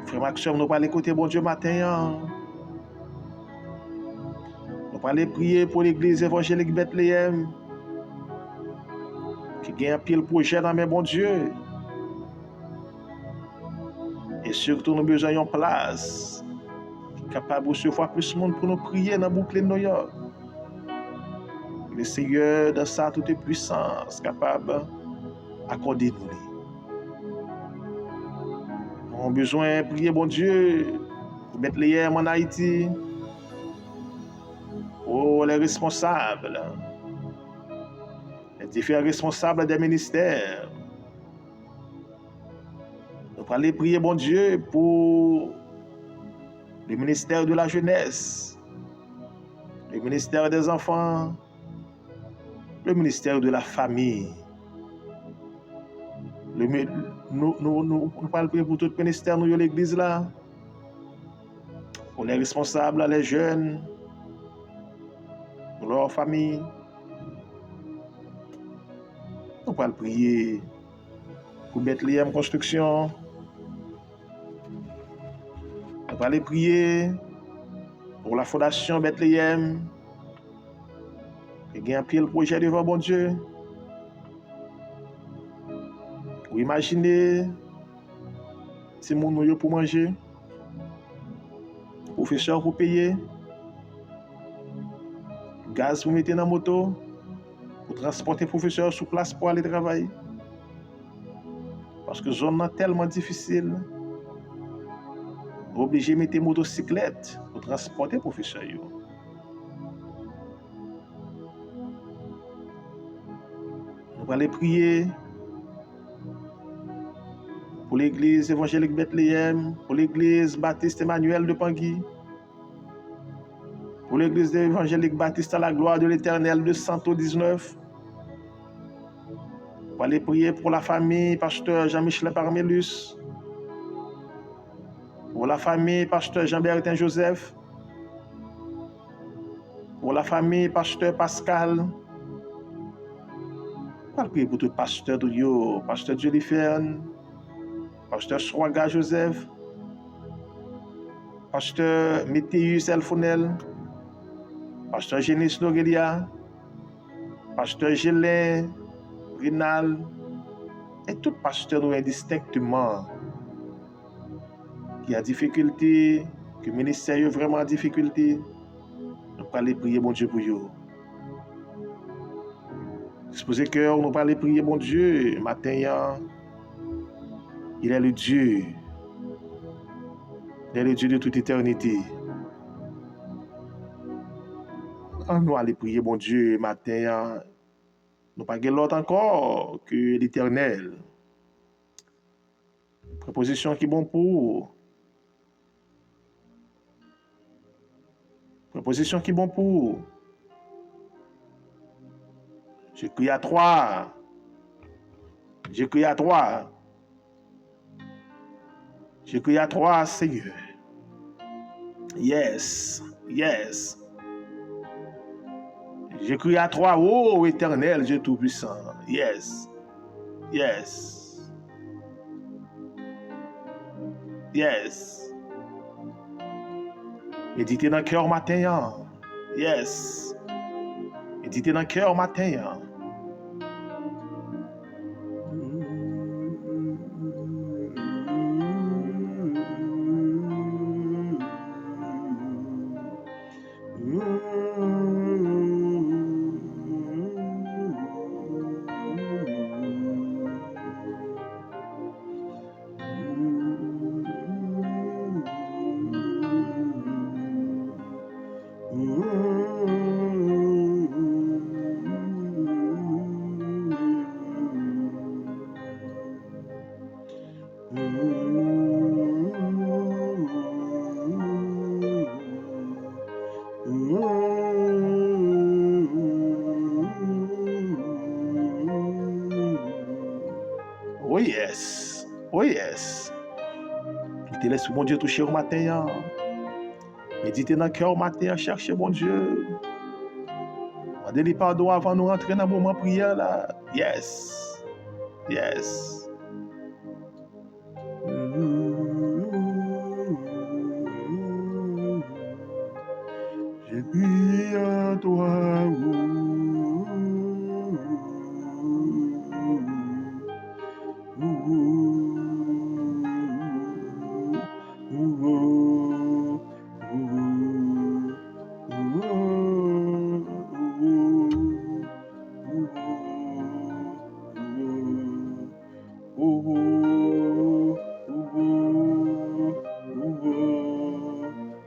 Frère Maxime, nous allons écouter bon Dieu matin. Nous allons prier pour l'église évangélique Bethléem. Qui gagne un pile projet dans mes bon Dieu. Et surtout, nous avons besoin d'une place qui est capable de recevoir plus de monde pour nous prier dans la boucle de New York. Le Seigneur, dans sa toute puissance, capable d'accorder nous. Nous avons besoin de prier, bon Dieu, pour Bethléem en Haïti, pour les responsables, les différents responsables des ministères. Nous allons prier, bon Dieu, pour le ministère de la jeunesse, le ministère des enfants, le ministère de la famille. Nous allons prier pour tout le ministère, nous, l'église là, pour les responsables, les jeunes, pour leur famille. Nous allons prier pour Bethléem Construction. Nous allons prier pour la Fondation Bethléem. Il y a un pile projet devant bon Dieu. Vous imaginez si mon noyau pour manger, professeur pour payer, gaz pour mettre dans la moto, pour transporter professeur sur place pour aller travailler. Parce que la zone est tellement difficile. Vous êtes obligé de mettre une motocyclette pour transporter professeur. Nous allons prier pour l'église évangélique Bethléem, pour l'église Baptiste Emmanuel de Pangui, pour l'église évangélique Baptiste à la gloire de l'Éternel de Santo 19. Pour aller prier pour la famille pasteur Jean-Michel Parmelus, pour la famille pasteur Jean-Bertin Joseph, pour la famille pasteur Pascal. Pour prier pour tout pasteur de Dieu, pasteur Jennifer, pasteur Swaga Joseph, pasteur Météus Elfonel, pasteur Génis Norelia, pasteur Gélin, Rinal, et tout pasteur nous indistinctement qui a difficulté, que le ministère est vraiment en difficulté, nous allons aller prier bon Dieu pour eux. Disposez cœur, nous allons aller prier bon Dieu matin. Il est le Dieu. Il est le Dieu de toute éternité. Nous allons aller prier bon Dieu matin. Nous pas l'autre encore que l'Éternel. Préposition qui est bon pour. Préposition qui est bon pour. Je crie à toi. Je crie à toi. Je crie à toi, Seigneur. Yes, yes. Je crie à toi, ô Éternel, Dieu Tout-Puissant. Yes, yes. Yes. Méditez dans le cœur matin. Yes. Méditez dans le cœur matin. Oh yes. Oh yes. Mettez l'esprit bon Dieu toucher au matin. Méditez dans le cœur au matin, cherchez bon Dieu. Demandez-lui pardon avant de nous rentrer dans le moment de prière là. Yes. Yes. J'ai crié à toi.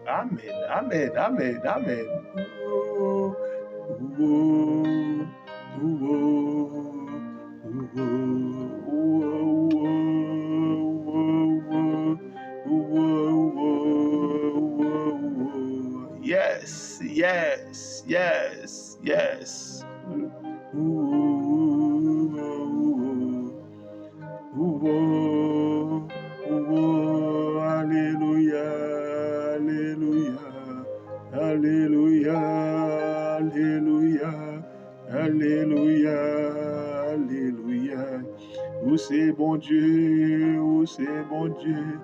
Amen, amen, amen, amen. Yes, yes, yes, yes. Alléluia, alléluia, alléluia, alléluia, alléluia, alléluia. Où c'est bon Dieu, où c'est bon Dieu.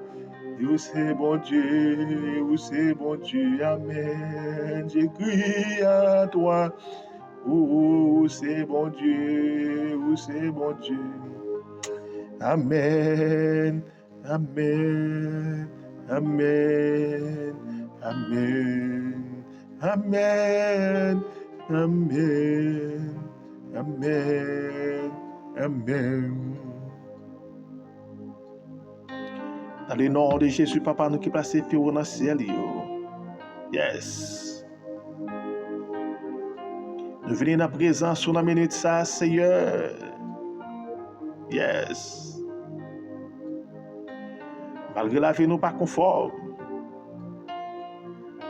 Où c'est bon Dieu, où c'est bon Dieu, amen. J'ai crié à toi. Où c'est bon Dieu, où c'est bon Dieu. Amen, amen, amen, amen, amen, amen, amen, amen. Dans le nom de Jésus, Papa, nous qui placons dans le ciel. Yes. Nous venons dans la présence sur la minute, ça, Seigneur. Yes. Malgré la vie, nous pas conforme.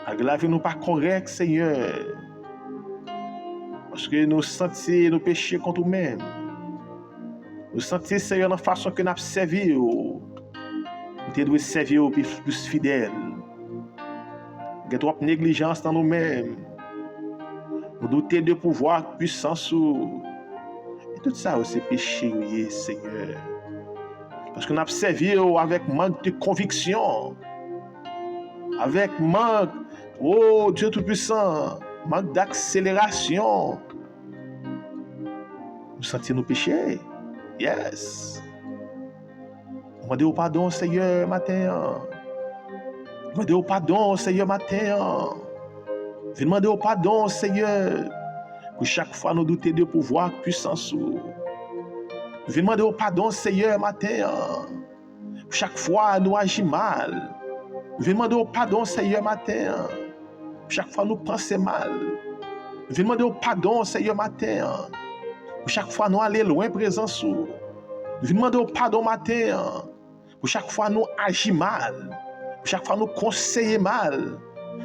Malgré la vie, nous pas correct, Seigneur. Parce que nous sentons nos péchés contre nous-mêmes. Nous sentons, Seigneur, dans la façon que nous avons servi. Nous devons servir plus fidèles. Il y a trop de négligence dans nous-mêmes. Nous doutons de pouvoir, puissance. Et tout ça, c'est péché, Seigneur. Parce que nous avons servi avec manque de conviction. Avec manque, oh Dieu Tout-Puissant, manque d'accélération. Nous sentons nos péchés. Yes. Demandez pardon, Seigneur, matin. Demandez pardon, Seigneur, matin. Demandez pardon, Seigneur. Pour chaque fois nous douter de pouvoir, puissance. Demandez pardon, Seigneur, matin. Pour chaque fois nous agissons mal. Demandez pardon, Seigneur, matin. Pour chaque fois nous pensons mal. Demandez pardon, Seigneur, matin. Pour chaque fois nous allons loin présence. Demandez pardon, matin. Pour chaque fois nous agissons mal. Pour chaque fois nous conseillons mal.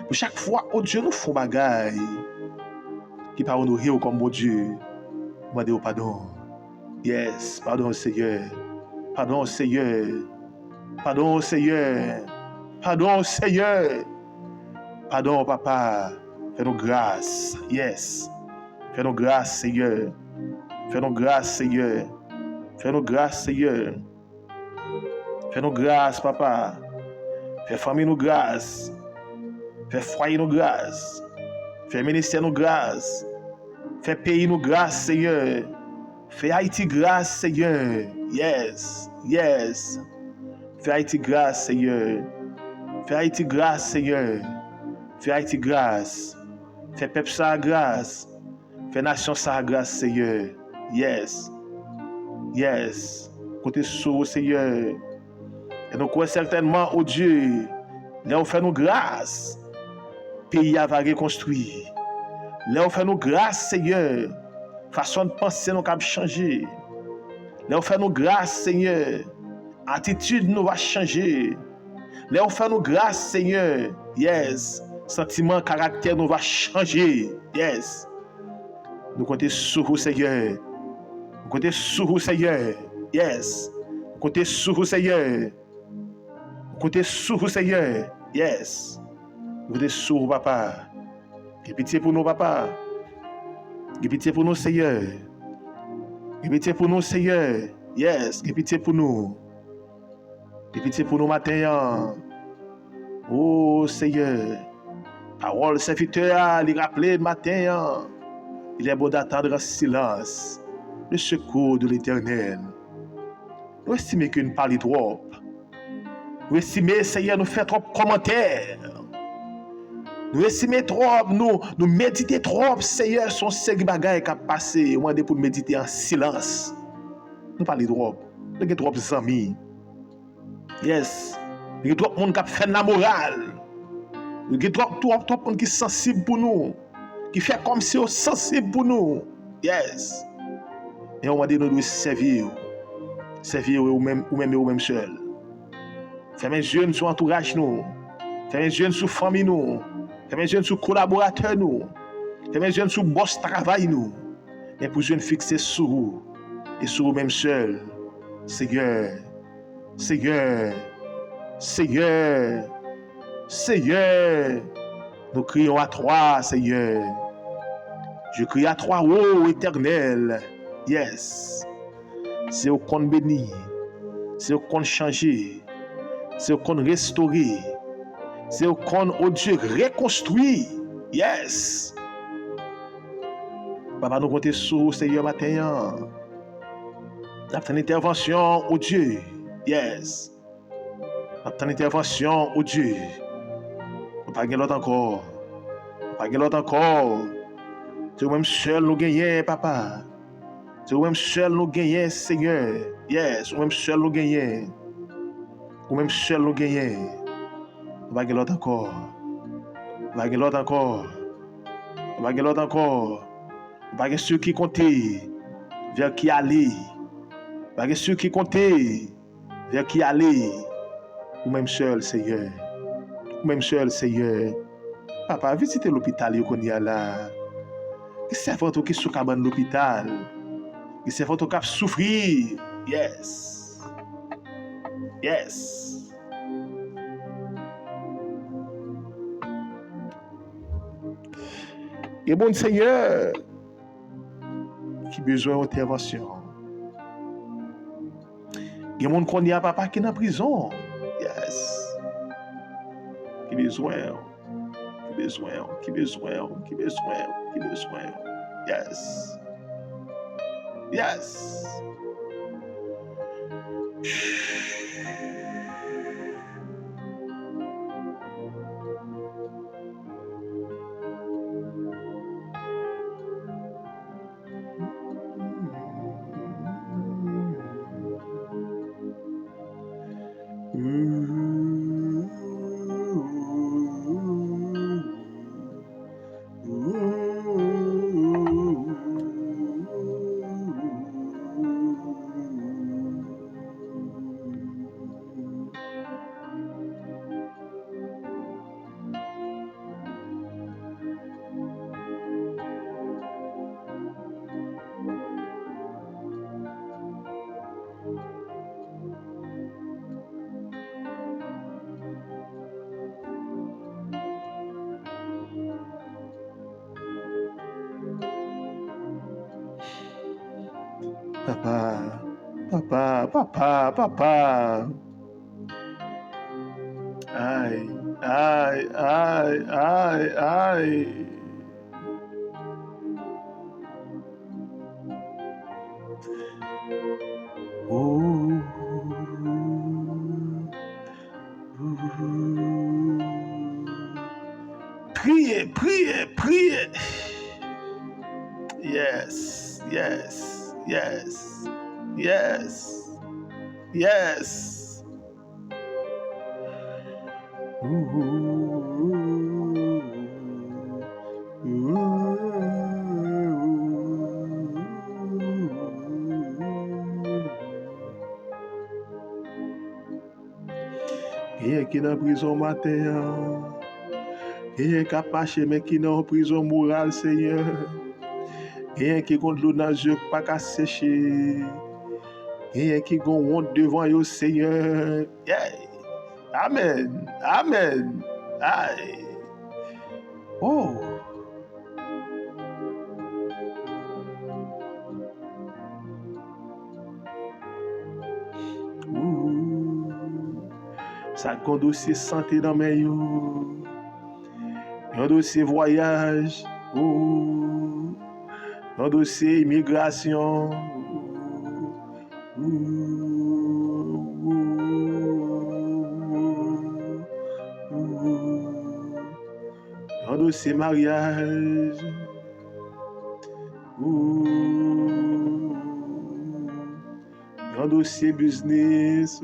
Pour chaque fois, oh Dieu, nous faisons bagaille. Qui parle nous rire comme bon Dieu. Demandez pardon. Yes, pardon, Seigneur. Pardon, Seigneur. Pardon, Seigneur. Pardon, Seigneur. Pardon, Papa. Fais-nous grâce. Yes. Fais-nous grâce, Seigneur. Fais-nous grâce, Seigneur. Fais-nous grâce, Seigneur. Fais-nous grâce, Papa. Fais famille nous grâce. Fais foyer nous grâce. Fais ministère nous grâce. Fais pays nous grâce, Seigneur. Fais Haïti grâce, Seigneur. Yes, yes. Fais Haïti grâce, Seigneur. Fais Haïti grâce, Seigneur. Fais Haïti grâce. Fais peuple ça grâce. Fais nation ça grâce, Seigneur. Yes, yes. Côté sous, Seigneur. Et nous croyons certainement, oh Dieu, là où fait nous grâce, pays va reconstruire. Là où fait nous grâce, Seigneur, façon de penser nous va changer. Là où fait nous grâce, Seigneur, attitude nous va changer. Là où fait nous grâce, Seigneur, yes, sentiment, caractère nous va changer. Yes. Nous comptons sur vous, Seigneur. Nous comptons sur vous, Seigneur. Yes. Nous comptons sur vous, Seigneur. Nous comptons sur vous, Seigneur. Yes. Nous comptons sur vous, papa. Aie pitié pour nous, papa. Aie pitié pour nous, Seigneur. Aie pitié pour nous, Seigneur. Yes. Aie pitié pour nous. Aie pitié pour nous, matin. Oh, Seigneur. Parole serviteur, il rappelé matin. Il est bon d'attendre en silence le secours de l'Éternel. Nous estimons que nous parlons trop. Nous estimons, Seigneur, nous faisons trop de commentaires. Nous estimons trop, nous méditons trop, Seigneur, son série bagaille qui a passé. On a pour méditer en silence. Nous parlons trop. Nous avons trop d'amis. Yes. Nous avons trop de monde qui a fait la morale. Nous avons trop de monde qui est sensible pour nous. Qui fait comme si on sensible pour nous. Yes. Et on va dire nous devons servir. Servir ou même seul. Fermez les yeux sur l'entourage nous. Fermez les yeux sur la famille nous. Fermez les yeux sur les collaborateurs nous. Fermez les yeux sur le boss travail nous. Mais pour nous fixer sur vous. Et sur vous-même seul. Seigneur. Seigneur. Seigneur. Seigneur. Nous crions à toi, Seigneur. Je crie à toi, ô Éternel. Yes. C'est au qu'on bénit. C'est au qu'on changer. C'est au qu'on restaurer. C'est au qu'on, oh Dieu, reconstruit. Yes. Papa, nous comptons sur Seigneur matin. Notre intervention, oh Dieu. Yes. Notre intervention, oh Dieu. Nous pas gagner l'autre encore. Nous pas gagner l'autre encore. C'est vous-même seul nous gagnons, papa. C'est vous-même seul nous gagnons, Seigneur. Yes, vous-même seul nous gagnons. Vous-même seul nous gagnons. Nous pas gagner l'autre encore. Nous pas gagner l'autre encore. Nous pas gagner l'autre encore. Nous pas gagner ceux qui comptaient, vers qui aller. Nous pas gagner ceux qui comptaient, vers qui aller. Vous-même seul, Seigneur. Vous-même seul, Seigneur. Papa, visitez l'hôpital qu'on y a là. C'est votre qui sous cabane l'hôpital. C'est votre qui souffrir. Yes. Yes. Et bon Seigneur, qui besoin d'intervention. Il y a mon qu'on y a papa qui est en prison. Yes. Qui besoin. Qui besoin. Yes. Yes. Papa. Aïe, aïe, aïe, aïe, aïe. Oh. Priez, priez, priez. Yes, yes, yes, yes, yes. Qui est dans prison matin, qui est capaché mais qui est en prison morale, Seigneur. Qui compte l'eau dans le pas qu'à sécher. Qui gon honte devant yo, Seigneur. Yeah. Amen. Amen. Aïe. Oh. Ça qu'on dossier santé dans mes yo. Un dossier voyage. Un dossier immigration. Un dossier mariage. Un dossier business.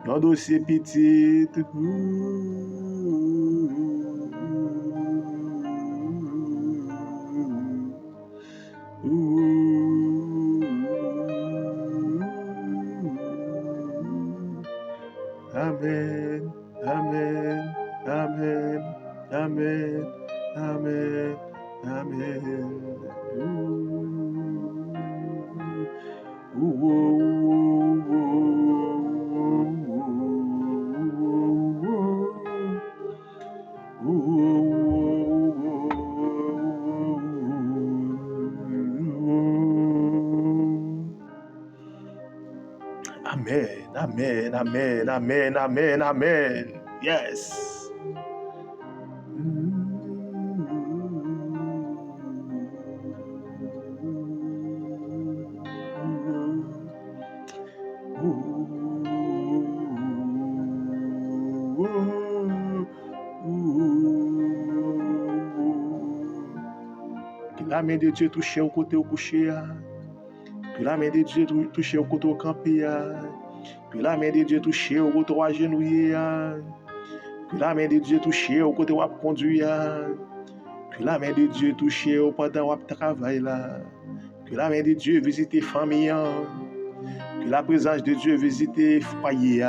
Un dossier petit. Amen, amen, amen, amen, amen, amen. Amen, amen, amen, amen, amen, amen. Yes. Que la main de Dieu touche au côté au coucher. Que la main de Dieu touche au côté au campé. Que la main de Dieu touche au côté au agenouillé. Que la main de Dieu touche au côté où conduit. Que la main de Dieu touche au pendant où travail là. Que la main de Dieu visite famille. Que la présence de Dieu visite foyer.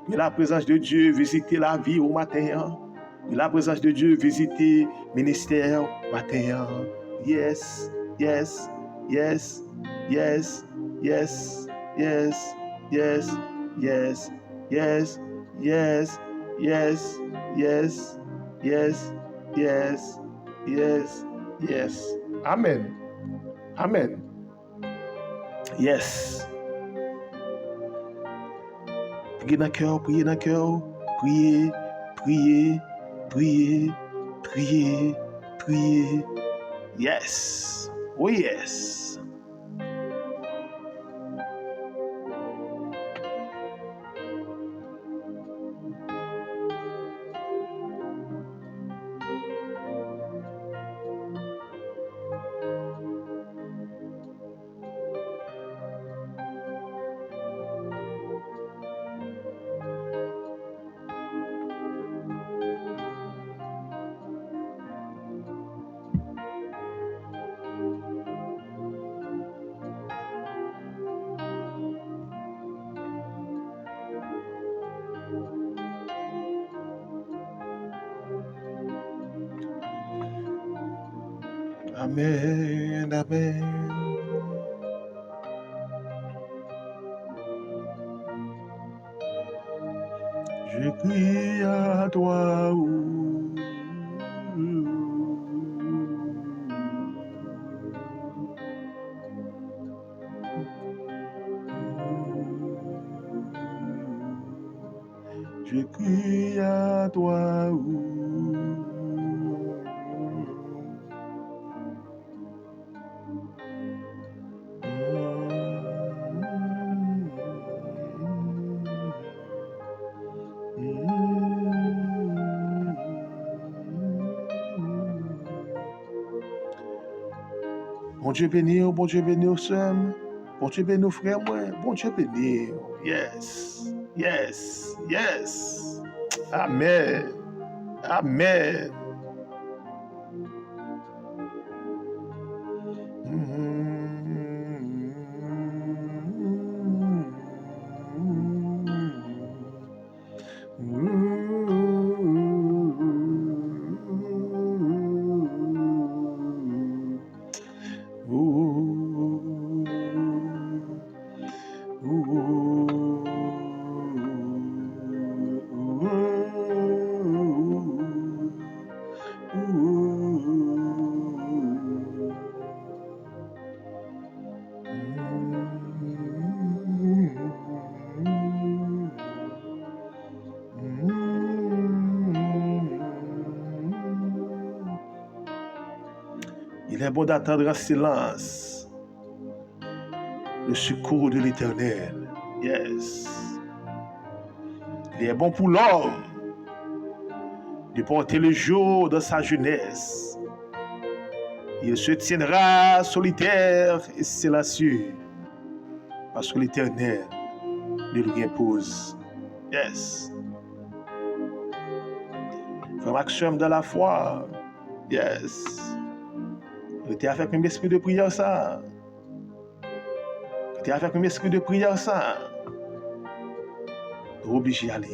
Que la présence de Dieu visite la vie au matin. Que la présence de Dieu visite ministère au matin. Yes, yes, yes, yes, yes, yes, yes, yes, yes, yes, yes, yes, yes, yes, yes, yes. Amen. Amen. Yes. Priez dans le cœur, priez dans le cœur. Priez, priez, priez, priez, priez. Yes. Oh yes. Amen, amen. Je crie à toi. Je crie à toi. Bon Dieu béni, bon Dieu béni, sœur. Bon Dieu béni, frère, moi. Bon Dieu béni. Yes. Yes. Yes. Amen. Amen. Il est bon d'attendre en silence le secours de l'Éternel. Yes. Il est bon pour l'homme de porter le jour de sa jeunesse. Il se tiendra solitaire et silencieux parce que l'Éternel ne lui impose. Yes. Frère Maxime de la foi. Yes. Il était avec un esprit de prière ça. Il était avec un esprit de prière ça. Nous obligés d'aller.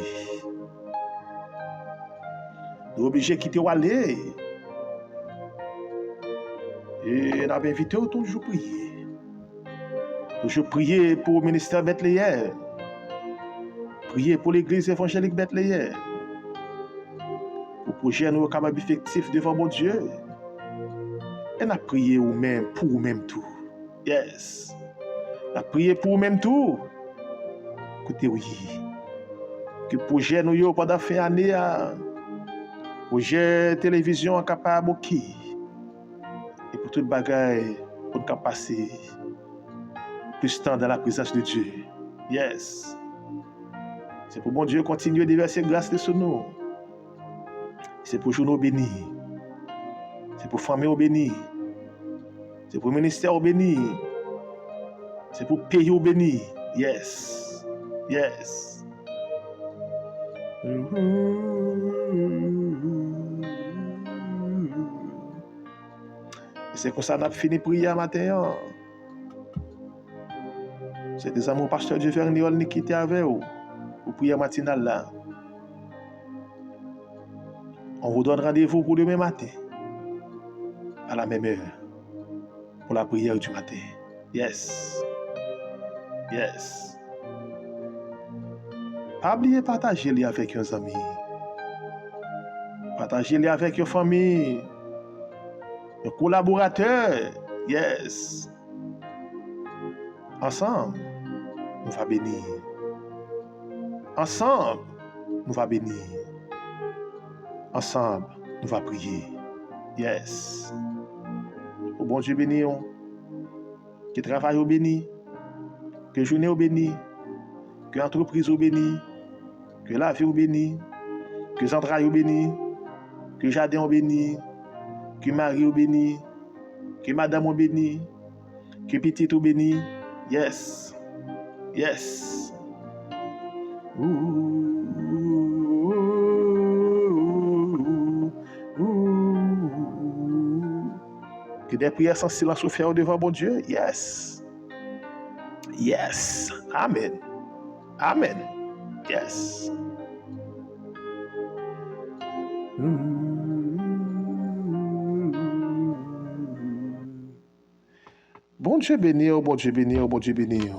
Nous obligés de quitter ou aller. Et nous avons invité à toujours prier. Toujours prier pour le ministère Bethléem. Prier pour l'église évangélique Bethléem. Pour le projet nous capable effectif devant mon Dieu. Et nous prier ou même pour ou même tout. Yes. Nous prier pour ou même tout. Écoutez, oui. Que le projet nous pendant fin année, projet télévision capable de qui. Et pour toute bagaille, pour nous passer plus de temps dans la présence de Dieu. Yes. C'est pour mon Dieu continuer de verser grâce sur nous. C'est pour journaux bénis. C'est pour famille au béni. C'est pour ministère au béni. C'est pour pays au béni. Yes. Yes. C'est comme ça qu'on a fini de prier matin. C'est des amours pasteur Dieu Verniol qui étaient avec vous pour prier matinale là. On vous donne rendez-vous pour demain matin à la même heure pour la prière du matin. Yes. Yes. Pas oublier partager-les avec vos amis. Partagez-les avec vos familles. Vos collaborateurs. Yes. Ensemble, nous va bénir. Ensemble, nous va bénir. Ensemble, nous va prier. Yes. Au bon Dieu béni, que travail au béni, que journée au béni, que entreprise au béni, que la vie au béni, que entrailles au béni, que jardin au béni, que mari au béni, que madame au béni, que petite au béni. Yes. Yes. Que des prières sans silence soient faites devant mon Dieu. Yes. Yes. Amen. Amen. Yes. Bon Dieu béni, bon Dieu béni, bon Dieu béni.